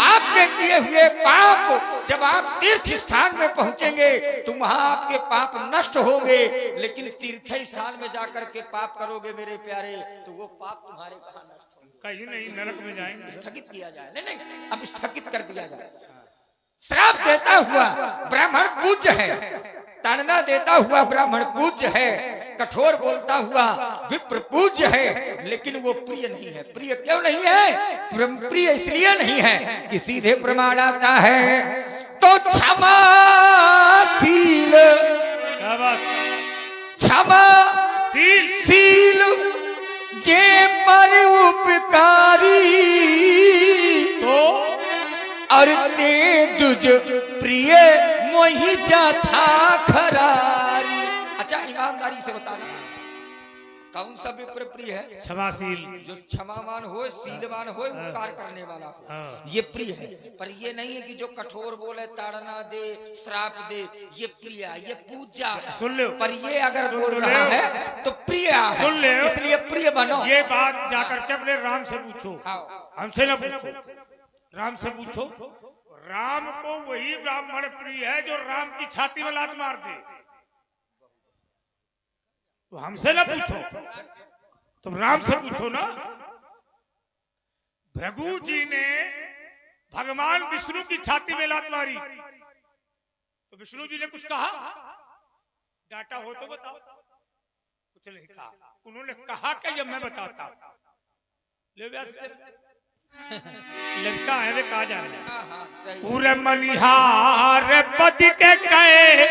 आपके किए हुए पाप जब आप तीर्थ स्थान में पहुंचेंगे तो वहां आपके पाप नष्ट होंगे, लेकिन तीर्थ स्थान में जाकर के पाप करोगे मेरे प्यारे, तो वो पाप तुम्हारे कहाँ नष्ट होंगे? कहीं नहीं, नरक में जाएंगे। स्थगित किया जाए। नहीं, अब स्थगित कर दिया जाए। श्राप देता हुआ ब्राह्मण पूज्य है, ताड़ना देता हुआ ब्राह्मण पूज्य है, कठोर बोलता हुआ विप्र पूज्य है, लेकिन वो प्रिय नहीं है। प्रिय क्यों नहीं है? प्रिय इसलिए नहीं है कि सीधे प्रमाण आता है तो क्षमाशील, क्षमाशील जे पर उपकारी, तो और ते दुज प्रिय मोहि जाथा खरारी। अच्छा ईमानदारी से बताना, कौन सा विप्र प्रिय है? क्षमाशील, जो क्षमावान हो, शीलवान हो, उपकार करने वाला हो, हाँ। ये प्रिय है। पर ये नहीं है कि जो कठोर बोले, ताड़ना दे, श्राप दे, ये प्रिय है, ये पूजा है। सुन लो, पर ये अगर सुन बोल लो। रहा है तो प्रिय है, सुन ले, इसलिए प्रिय बनो। ये बात जाकर के अपने राम से पूछो, हाँ। हमसे ना पूछो, राम से पूछो। राम को वही ब्राह्मण प्रिय है जो राम की छाती में लात मार दे। तो हमसे ना पूछो, तुम राम से पूछो ना। भृगु जी ने भगवान विष्णु की छाती में लात मारी तो विष्णु जी ने कुछ कहा? डांटा हो तो बताओ। कुछ नहीं कहा। उन्होंने कहा कि जब मैं बताता ले व्यास लड़का है वे कहा जा रहे हाँ, हाँ, सही। पूरे मनिहार पति के कहे,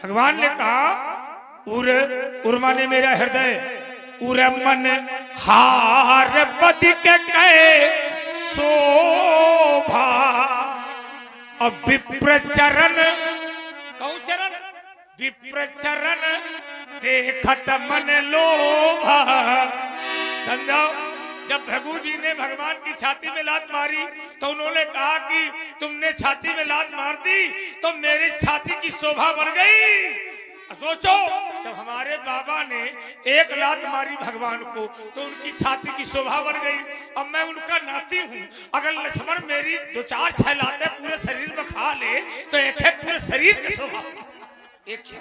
भगवान ने कहा उर्मा ने मेरा हृदय उरे मन हार पति के कहे शोभा। अब विप्र चरण, कौन चरण? विप्र चरण देखत मन लोभा। समझाओ, जब भृगु जी ने भगवान की छाती में लात मारी तो उन्होंने कहा कि तुमने छाती में लात मार दी तो मेरी छाती की शोभा बढ़ गई। सोचो, जब हमारे बाबा ने एक लात मारी भगवान को तो उनकी छाती की शोभा बढ़ गई। अब मैं उनका नाती हूँ, अगर लक्ष्मण मेरी 2-4-6 लाते पूरे शरीर में खा ले तो एक है पूरे शरीर की शोभा। एक क्षण,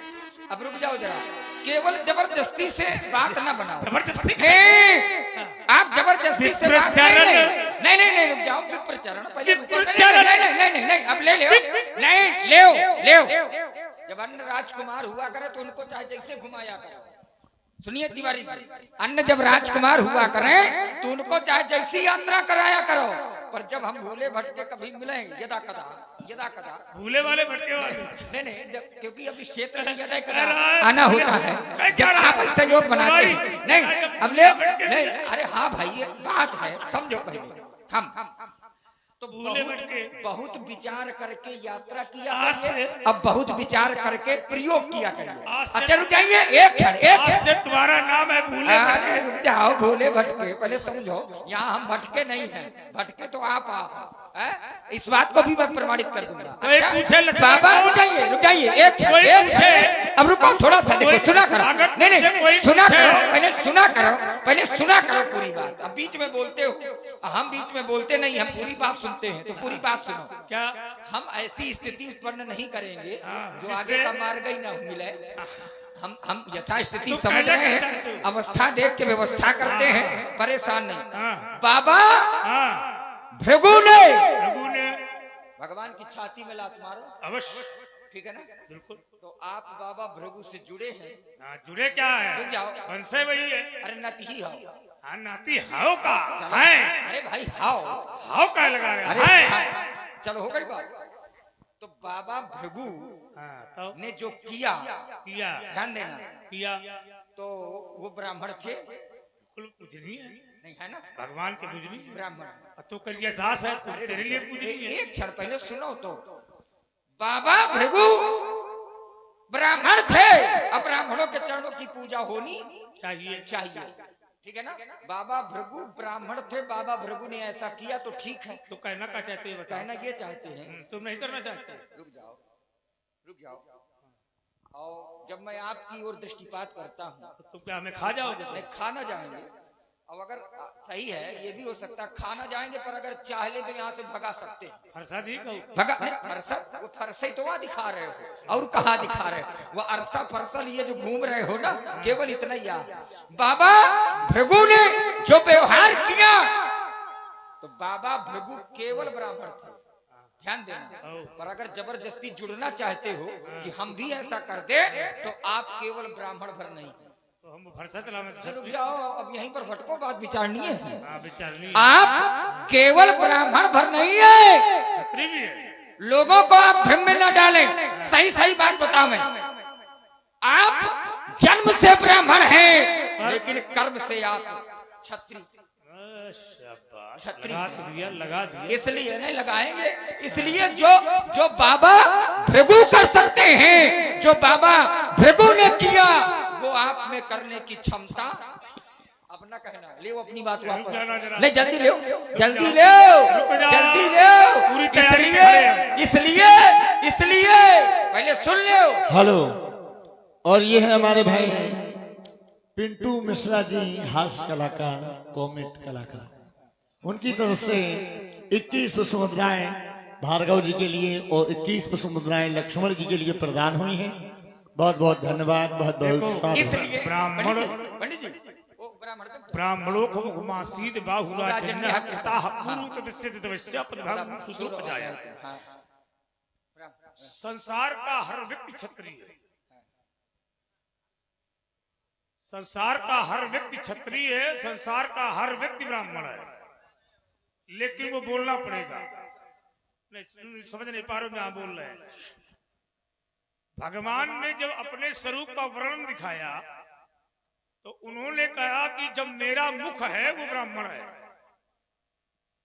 अब रुक जाओ जरा। केवल जबरदस्ती से बात ना बनाओ। जबरदस्ती नहीं, आप जबरदस्ती से बात नहीं, रुक जाओ। विप्र चरण पहले रुको। नहीं, अब ले ले। जब अन्य राजकुमार हुआ करे तो उनको चाहे जैसे घुमाया करो। सुनिए तिवारी जी, अन्य जब राजकुमार हुआ करें तो उनको चाहे जैसी यात्रा कराया करो। पर जब हम भोले भटके कभी मिले यदा कदा भूले वाले भटके वाले नहीं, जब क्योंकि अभी क्षेत्र में यदा कदा आना होता है, जब आप सहयोग बनाते हैं। नहीं, अब ले नहीं, अरे हाँ भाई, ये बात है, समझो पहले। हम तो बहुत विचार करके यात्रा किया करिए, अब बहुत विचार करके प्रयोग किया करिए। अच्छा रुक जाइए, एक क्षण। तुम्हारा नाम है भूले। अरे रुक जाओ, भोले भटके पहले समझो। यहाँ हम भटके नहीं हैं, भटके तो आप इस बात को भी मैं प्रमाणित कर दूंगा। अच्छा बाबा रुक जाइए, एक अब रुको, थोड़ा सा देखो, सुना करो। नहीं, सुना करो, पहले सुना करो पूरी बात। अब बीच में बोलते हो, हम बीच में बोलते नहीं, हम पूरी बात सुनते हैं। तो पूरी बात सुनो। क्या हम ऐसी स्थिति उत्पन्न नहीं करेंगे जो आगे का मार्ग ही न मिले। हम यथास्थिति समझ रहे हैं, अवस्था देख के व्यवस्था करते हैं, परेशान नहीं। बाबा भृगु ने भगवान की छाती में लात मारो, अवश्य, ठीक है ना? बिल्कुल। तो आप बाबा भृगु से जुड़े हैं? हाँ, जुड़े क्या है? जुड़ जाओ। वंशे वही है। अरे नती हो। हाँ, नाती हाओ का है। अरे भाई हाओ का लगा रहे हैं। चलो हो गई बात। तो बाबा भृगु तो ने जो किया, ध्यान देना, किया तो वो ब्राह्मण थे? पूजनीय नहीं है ना, भगवान के पूजनीय ब्राह्मण। तो करिए दास है, तो तेरे लिए पूजनीय। एक क्षण पहले सुनो तो, बाबा भृगु ब्राह्मण थे, अब ब्राह्मणों के चरणों की पूजा होनी चाहिए, ठीक है ना? बाबा भृगु ब्राह्मण थे, बाबा भृगु ने ऐसा किया तो ठीक है। तो कहना क्या चाहते हैं? कहना ये चाहते हैं, तुम नहीं करना चाहते? रुक जाओ। और जब मैं आपकी ओर दृष्टिपात करता हूँ तो क्या हमें खा जाओगे? नहीं, खाना जाएंगे। अब अगर सही है, ये भी हो सकता है खाना जाएंगे, पर अगर चाह ले तो यहाँ से भगा सकते हैं। फरसा दी भगा नहीं, वो फरसे तो वहाँ दिखा रहे हो, और कहाँ दिखा रहे हो? वो अरसा फरसा लिए जो घूम रहे हो ना, केवल इतना ही याद। बाबा भृगु ने जो व्यवहार किया, तो बाबा भृगु केवल ब्राह्मण थे, ध्यान देना। पर अगर जबरदस्ती जुड़ना चाहते हो कि हम भी ऐसा कर दे, तो आप केवल ब्राह्मण भर नहीं, तो हम फरसा चलावे। रुक जाओ, अब यहीं पर भटको, बात विचारनीय है। विचारनीय। आप केवल ब्राह्मण भर नहीं है, क्षत्रिय भी है। लोगों को आप भ्रम में न डालें, सही बात बताओ। मैं आप जन्म से ब्राह्मण हैं, लेकिन कर्म से आप क्षत्रिय। लगा दिया। इसलिए नहीं लगाएंगे, इसलिए जो बाबा भृगु कर सकते हैं, जो बाबा भृगु ने किया, वो आप में करने की क्षमता अब ना कहना, ले अपनी बात वापस। जरा। नहीं जल्दी ले, जल्दी ले, जल्दी ले, इसलिए पहले सुन ले। हेलो, और ये है हमारे भाई पिंटू मिश्रा जी, हास्य कलाकार, कॉमेडी कलाकार। उनकी तरफ से 21 पुष्प मुद्राएं भार्गव जी के लिए और 21 पुष्प मुद्राएं लक्ष्मण जी के लिए प्रदान हुई हैं। बहुत बहुत धन्यवाद, बहुत बहुत साधुवाद। इसलिए ब्राह्मण पंडित जी, वो ब्राह्मण तो ब्राह्मणों को मुखमासीद बाहुरा जन्नह पिताह पूर्व तदस्य तदवस्य पदभाग सुसुर अजाया। हाँ। संसार का हर व्यक्ति क्षत्रिय है, संसार का हर व्यक्ति क्षत्रिय है, संसार का हर व्यक्ति ब्राह्मण है, लेकिन वो बोलना पड़ेगा। नहीं समझ नहीं पा रहे हो, मैं बोल रहे हैं। भगवान ने जब अपने स्वरूप का वर्णन दिखाया तो उन्होंने कहा कि जब मेरा मुख है वो ब्राह्मण है,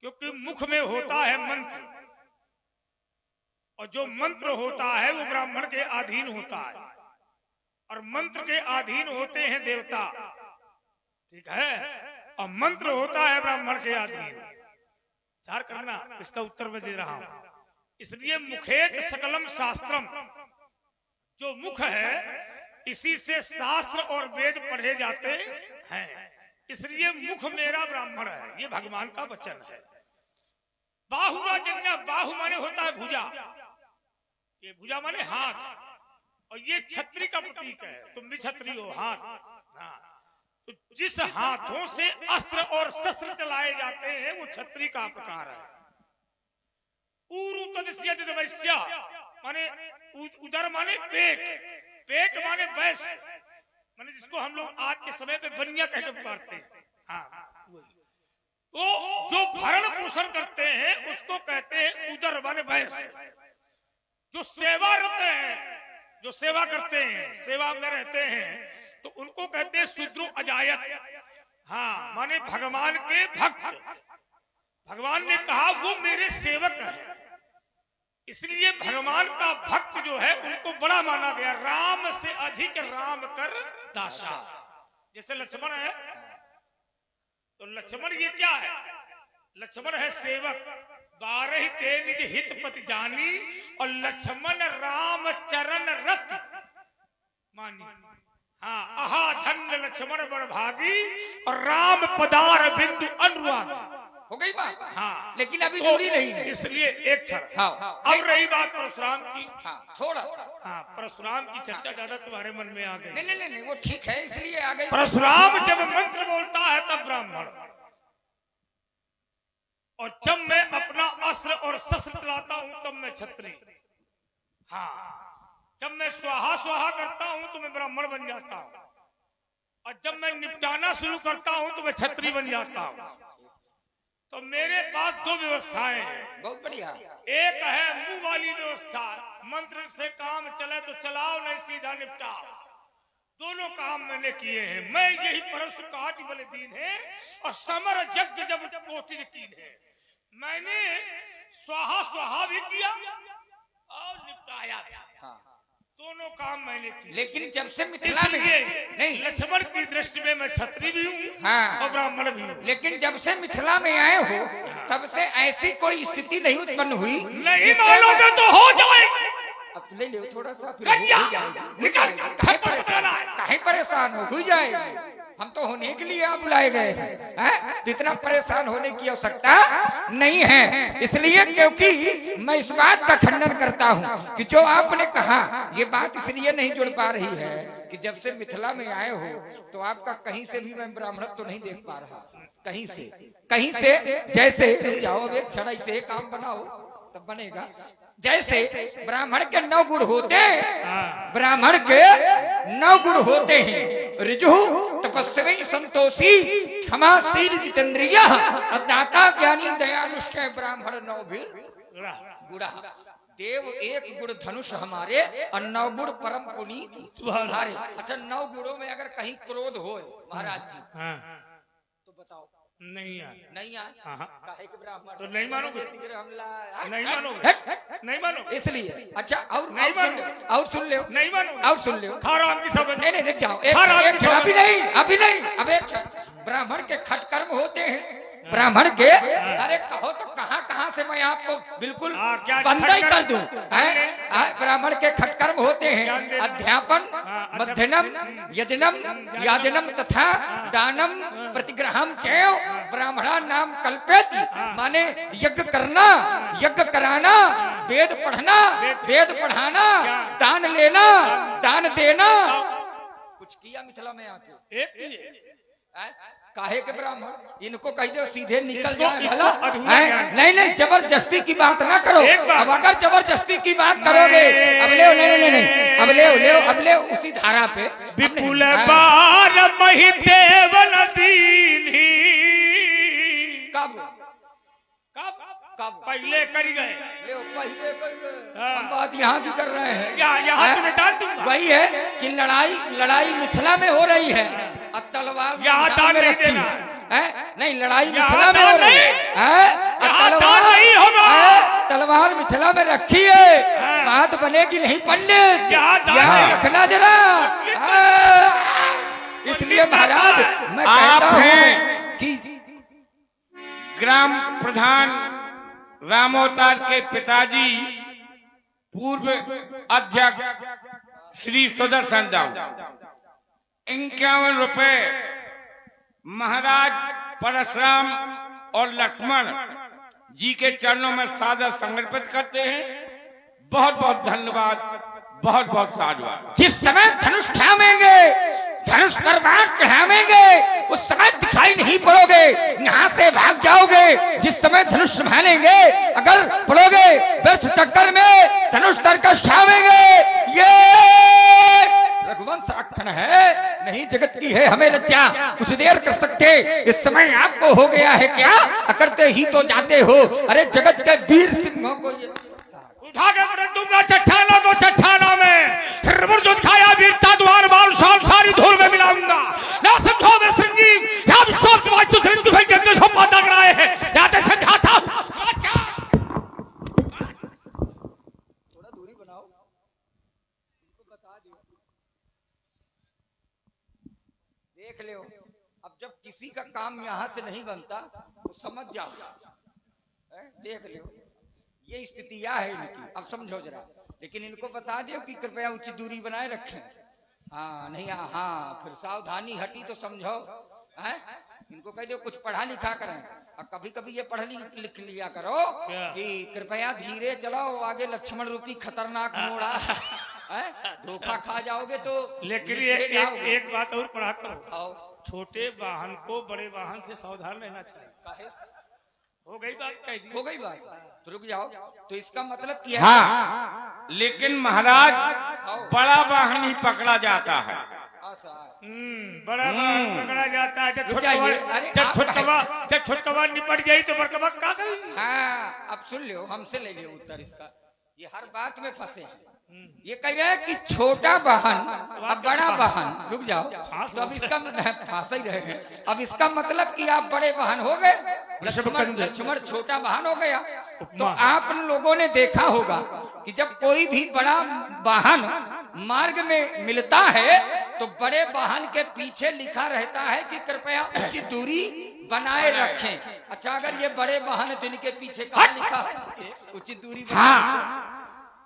क्योंकि मुख में होता है मंत्र, और जो मंत्र होता है वो ब्राह्मण के अधीन होता है, और मंत्र के अधीन होते हैं देवता, ठीक है, और मंत्र होता है ब्राह्मण के अधीन। विचार करना, इसका उत्तर मैं दे रहा हूं। इसलिए मुखेत सकलम शास्त्रम, जो मुख है इसी से शास्त्र और वेद पढ़े जाते हैं, इसलिए मुख मेरा ब्राह्मण है, ये भगवान का वचन है। बाहुरा जन्नह, बाहु माने होता है भुजा, ये भुजा माने हाथ, और ये छत्री का प्रतीक है, तुम भी छत्री हो, हाथ। हाँ, तो जिस हाथों से अस्त्र और शस्त्र चलाए जाते हैं वो छत्री का प्रकार है। पूर्व तदस्य तदवस्य माने उदर माने पेट, पेट माने बैस, माने जिसको हम लोग आज के समय पे बनिया कहकर पुकारते हैं। हाँ, तो जो भरण पोषण करते हैं उसको कहते हैं उदर माने बैस। जो सेवारत हैं, जो सेवा करते हैं, सेवा में रहते हैं, तो उनको कहते हैं शूद्रो अजायत। हाँ, माने भगवान के भक्त। भगवान ने कहा वो मेरे सेवक है, इसलिए भगवान का भक्त जो है उनको बड़ा माना गया। राम से अधिक राम कर दासा। जैसे लक्ष्मण है, तो लक्ष्मण ये क्या है? लक्ष्मण है सेवक। 12 ते निज हित पति जानी, और लक्ष्मण राम चरण रत मानी। हाँ, अहा धन्य लक्ष्मण बड़ भागी, और राम पदार बिंदु अनुरागी। हो गई बात। हाँ, लेकिन अभी तो दूरी नहीं है, इसलिए एक क्षण। हाँ, अब रही बात परशुराम की। हाँ, थोड़ा सा। हाँ, परशुराम की चर्चा ज्यादा तुम्हारे मन में आ गई। नहीं, वो ठीक है, इसलिए आ गई। परशुराम जब मंत्र बोलता है तब ब्राह्मण, और जब मैं अपना अस्त्र और शस्त्र चलाता हूं तब मैं क्षत्रिय। हाँ, जब मैं स्वाहा स्वाहा करता हूं तो मैं ब्राह्मण बन जाता हूं, और जब मैं निपटाना शुरू करता हूं तो मैं क्षत्रिय बन जाता हूं। तो मेरे पास 2 व्यवस्थाएं हैं। बहुत बढ़िया। एक है मुंह वाली व्यवस्था, मंत्र से काम चले तो चलाओ, नहीं सीधा निपटाओ। दोनों काम मैंने किए हैं। मैं यही परस काट बल दीन है, और समर यज्ञ जब कोटि कीन है। मैंने स्वाहा स्वाहा भी किया और निपटाया भी। हाँ, दोनों काम मैंने किए। लेकिन जब से मिथिला में नहीं, लक्ष्मण की दृष्टि में मैं क्षत्रिय भी हूँ, हाँ, और ब्राह्मण भी हूँ। लेकिन जब से मिथिला में आए हो तब से ऐसी कोई स्थिति नहीं उत्पन्न हुई। नहीं मानोगे तो हो जाएगी। अब ले लो थोड़ा सा, फिर कहिया, हो जाएगी। निकल, काहे परेशान हो जाएगी। हम तो होने के लिए आप बुलाए गए हैं, तो इतना परेशान होने की आवश्यकता नहीं है। इसलिए क्योंकि मैं इस बात का खंडन करता हूं कि जो आपने कहा, ये बात इसलिए नहीं जुड़ पा रही है कि जब से मिथिला में आए हो तो आपका कहीं से भी मैं ब्राह्मण तो नहीं देख पा रहा। कहीं से जैसे जाओ, अब एक क्षण से काम बनाओ तब बनेगा। जैसे ब्राह्मण के 9 गुण होते हैं, ब्राह्मण के 9 गुण होते हैं। ऋजु तपस्वी संतोषी क्षमाशील जितेंद्रिय दाता ज्ञानी दयालुष्ट ब्राह्मण 9 गुणा। देव 1 गुण धनुष हमारे, और 9 गुण परम पुनीत तुम्हारे। अच्छा, 9 गुणों में अगर कहीं क्रोध हो महाराज जी, तो बताओ नहीं यार, नहीं आए? हाँ हाँ, काहे के ब्राह्मण तो नहीं मानोगे? हमला नहीं मानोगे? नहीं मानोगे? इसलिए अच्छा और नहीं सुन मानोगे? ले, और सुन ले, नहीं मानोगे? और सुन ले। हराम की सौगंध। नहीं नहीं जाओ, हराम एक की क्षण, अभी सौगंध। नहीं, अभी नहीं, अब एक क्षण। ब्राह्मण के खटकर्म होते हैं, ब्राह्मण के, अरे कहो तो कहाँ कहाँ से मैं आपको बिल्कुल क्या बंदा ही कर खटकर्म? दूं, ब्राह्मण के खटकर्म होते हैं अध्यापन, मध्यनम, यजनम, याजनम तथा दानम, प्रतिग्रहम चैव ब्राह्मणा नाम कल्पेति, माने यज्ञ करना, यज्ञ कराना, वेद पढ़ना, वेद पढ़ाना, दान लेना, दान देना, कुछ किया मिथिला में आके काहे के ब्राह्मण, इनको कह दो सीधे निकल जाए भला। नहीं नहीं, जबरदस्ती की बात ना करो। अब अगर जबरदस्ती की बात करोगे, अब ले नहीं नहीं नहीं, अब ले अब ले उसी धारा पे। विपुल बार महिते वलदीनी, कब कब कब पहले कर गए, ले पहले कर गए। हम बात यहाँ की कर रहे हैं, यहाँ तुम्हें डाल दूंगा। वही है कि लड़ाई मिथिला में हो रही है, तलवार यहाँ दान नहीं रखी देना है, नहीं लड़ाई मिथिला में हो रही है, तलवार मिथिला में रखी है, बात बनेगी नहीं पंडित, ध्यान रखना जरा। इसलिए महाराज मैं कहता हूँ कि ग्राम प्रधान रामोतार के पिताजी पूर्व अध्यक्ष श्री सुदर्शन दाऊ 51 रुपए महाराज परशुराम और लक्ष्मण जी के चरणों में सादर समर्पित करते हैं। बहुत बहुत धन्यवाद, बहुत बहुत साधुवाद। जिस समय धनुष थामेंगे, धनुष पर बाण चढ़ावेंगे, उस समय दिखाई नहीं पड़ोगे, यहाँ से भाग जाओगे। जिस समय धनुष संभालेंगे, अगर पड़ोगे व्यर्थ चक्कर में, धनुष तरकश उठावेंगे। ये रघुवंश अखंड है, नहीं जगत की है हमें लज्जा, कुछ देर कर सकते, इस समय आपको हो गया है क्या, करते ही तो जाते हो। अरे जगत के वीर सिंहों को ये उठा के पटक दूंगा चट्टानों को चट्टानों में, फिर मुर्जुद खाया वीरता द्वार बाल शाल सारी धूल में मिलाऊंगा। ना समझो मैं संजीव, या सब तुम्हारी चुथरी तुम्हें गंदे सब माता कराए हैं, या तो समझाता हूँ। थोड़ा दूरी बनाओ, उनको बता दियो, देख लो। अब जब किसी का काम यहाँ से नहीं बनता तो समझ जाओ, देख लो ये स्थितियां है इनकी। अब समझो जरा, लेकिन इनको बता दियो कि कृपया उचित दूरी बनाए रखें। हाँ नहीं, हाँ फिर सावधानी हटी तो समझो, हैं? इनको कह दो कुछ पढ़ा लिखा करें, और कभी कभी ये पढ़ लिख लिया करो कि कृपया धीरे चलाओ, आगे लक्ष्मण रूपी खतरनाक मोड़ा है, धोखा खा जाओगे तो। लेकिन एक बात और पढ़ा करो, छोटे वाहन को बड़े वाहन से सावधान रहना चाहिए। हो गई बात, कह दी। हो गई बात, तो रुक जाओ। तो इसका मतलब क्या है? हाँ, लेकिन महाराज बड़ा वाहन ही पकड़ा जाता है। बड़ा वाहन पकड़ा जाता है। जब छोटकवा निपट गई तो बड़कवा क्या करेगी? हाँ, अब सुन लो, हमसे ले लियो उत्तर इसका। ये हर बात में फंसे हैं। ये कह रहे हैं कि छोटा वाहन अब बड़ा वाहन, रुक जाओ, तो अब इसका फांसा ही रहे हैं। अब इसका मतलब कि आप बड़े वाहन हो गए, लक्ष्मण छोटा वाहन हो गया। तो आप लोगों ने देखा होगा कि जब कोई भी बड़ा वाहन मार्ग में मिलता है तो बड़े वाहन के पीछे लिखा रहता है कि कृपया उचित दूरी बनाए रखें। अच्छा, अगर ये बड़े वाहन तो इनके पीछे कहाँ लिखा है उचित दूरी? हाँ,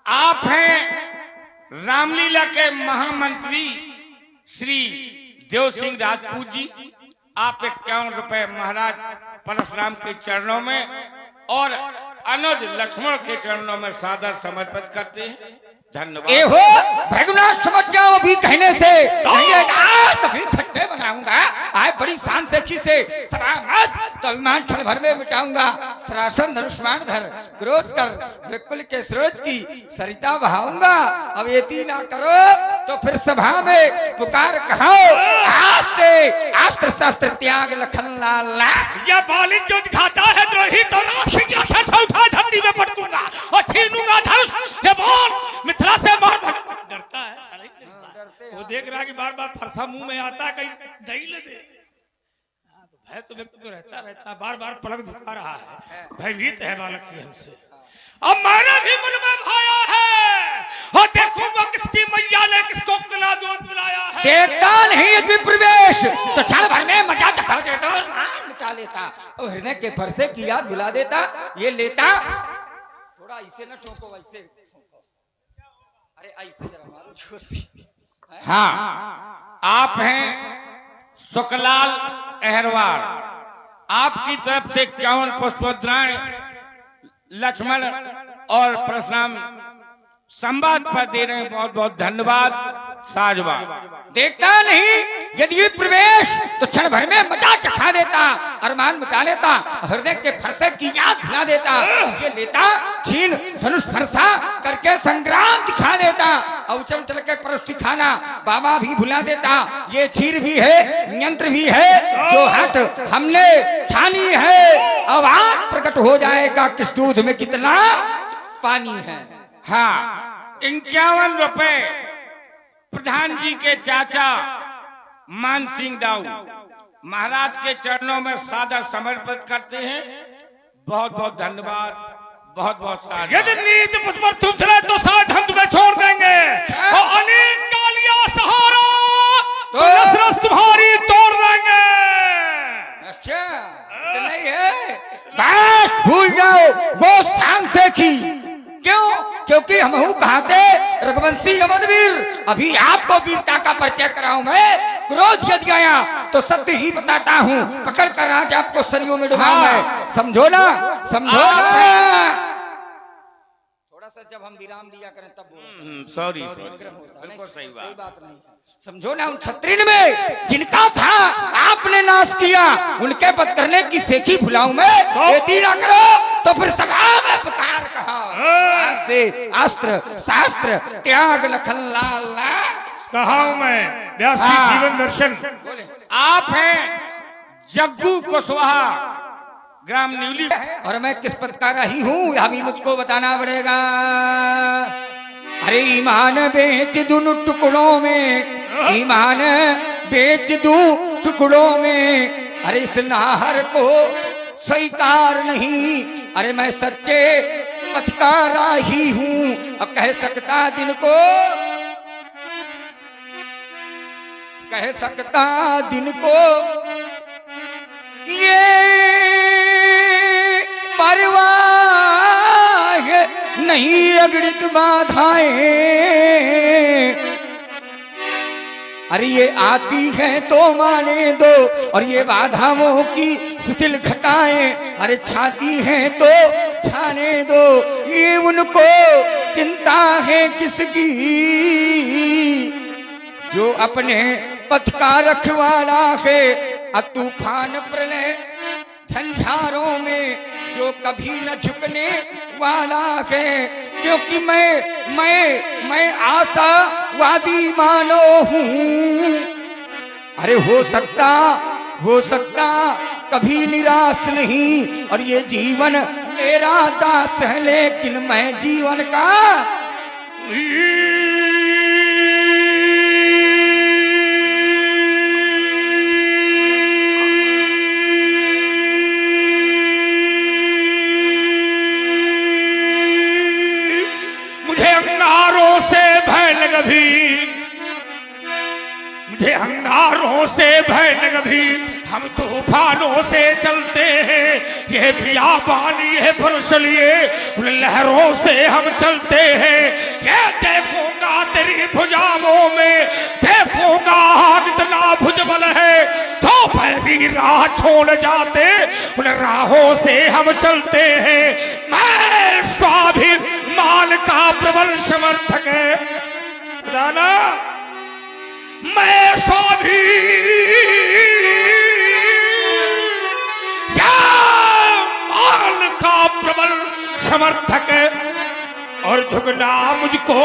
आप हैं रामलीला के महामंत्री श्री देव सिंह राजपूत जी। आप 51 रुपए महाराज परशुराम के चरणों में और अनुज लक्ष्मण के चरणों में सादर समर्पित करते हैं। धन्यवाद। ए हो भगनाथ, समझ जाओ अभी कहने से कभी खड्डे बनाऊंगा, आए बड़ी शान से खीसे सलामत तो अभिमान क्षण भर में मिटाऊंगा। सरासन धनुष्मान धर क्रोध कर विकुल के स्रोत की सरिता बहाऊंगा। अब ये ना करो तो फिर सभा में पुकार कहो, अस्त्र शस्त्र त्याग लखन लाला। यह बालिक जो दिखाता है द्रोही तो राष्ट्र की आशा उठा धरती में पटकूंगा और छीनूंगा धनुष। ये बोल मिथिला से मार डरता है, वो देख रहा कि बार बार फरसा मुंह में आता है, कहीं दही ले दे। है तो व्यक्ति तो रहता बार बार पलक झुका रहा है, भयभीत है बालक जी हमसे। अब मैंने भी मन में भाया है और देखूंगा किसकी मैया ने किसको पिला दूध पिलाया है। देखता नहीं यदि प्रवेश तो क्षण भर में मजा चखा देता और मान मिटा लेता और हृदय के फरसे की याद दिला देता। ये लेता थोड़ा इसे न ठोको, वैसे अरे ऐसे जरा मारो जोर से। हाँ, आप हैं सुखलाल अहरवार, आपकी तरफ से 51 पुष्पमुद्राएं लक्ष्मण और परशुराम संवाद पर दे रहे हैं। बहुत बहुत धन्यवाद साजवा। देखता नहीं यदि प्रवेश तो क्षण भर में मजा चखा देता, अरमान मिटा लेता, हृदय के फरसे की याद दिला देता। ये लेता छीन धनुष फरसा करके संग्राम दिखा देता, औचम चल के परस दिखाना बाबा भी भुला देता। ये चीर भी है, यंत्र भी है, जो हट हमने ठानी है। अब आज प्रकट हो जाएगा किस दूध में कितना पानी है। हाँ, 51 रुपए प्रधान जी के चाचा मान सिंह दाऊ महाराज के चरणों में सादर समर्पित करते हैं। बहुत बहुत धन्यवाद, बहुत बहुत साधु। यदि नीत मुझ पर तुम चले तो शायद हम तुम्हें छोड़ देंगे और अनीत का लिया सहारा तो रस रस तुम्हारी तोड़ देंगे। अच्छा तो नहीं है, बस भूल जाओ वो स्थान देखी। क्यों? क्योंकि हम कहते रघुवंशी अमरवीर, अभी आपको वीरता का परिचय कराऊं मैं। क्रोध यदि आया तो सत्य ही बताता हूँ, पकड़ कर आज आपको सरयू में डुबाऊं मैं। समझो ना, समझो ना। थोड़ा सा जब हम विराम दिया करें तब सॉरी, बिल्कुल सही कोई बात नहीं। समझो ना, उन क्षत्रिय में जिनका था आपने नाश किया, उनके पद करने की सेखी भुलाऊं मैं। यदि ना करो तो फिर सभा में पुकार कहा से अस्त्र शास्त्र त्याग लखन लाल ना कहा हूं मैं। व्यासी जीवन दर्शन। आप हैं जग्गू कुशवाहा, ग्राम न्यूली। और मैं किस पद का रही हूँ यह भी मुझको बताना पड़ेगा। अरे ईमान बेच दूं टुकड़ों में, ईमान बेच दूं टुकड़ों में। अरे इस नाहर को स्वीकार नहीं, अरे मैं सच्चे पथ का राही हूँ। अब कह सकता दिन को, कह सकता दिन को ये परवाह नहीं अगणित बाधाएं। अरे ये आती है तो माने दो और ये बाधाओं की शिथिल घटाएं। अरे छाती है तो छाने दो, ये उनको चिंता है किसकी जो अपने पथ का रखवाला है। तूफान प्रलय झंझारों में जो कभी न झुकने वाला है। क्योंकि मैं आशावादी मानो हूँ। अरे हो सकता कभी निराश नहीं, और ये जीवन मेरा दास है, लेकिन मैं जीवन का मुझे अंगारों से भय लग भी, हम तूफानों से चलते हैं। ये बियाबान ये बरस लिए उन लहरों से हम चलते हैं। ये देखूंगा तेरी भुजाओं में, देखूंगा कितना भुजबल है। जो पैरी राह छोड़ जाते उन राहों से हम चलते हैं। मैं स्वाभिमान का प्रबल समर्थक है दाना, मैं स्वाभिमान का प्रबल समर्थक है और झुकना मुझको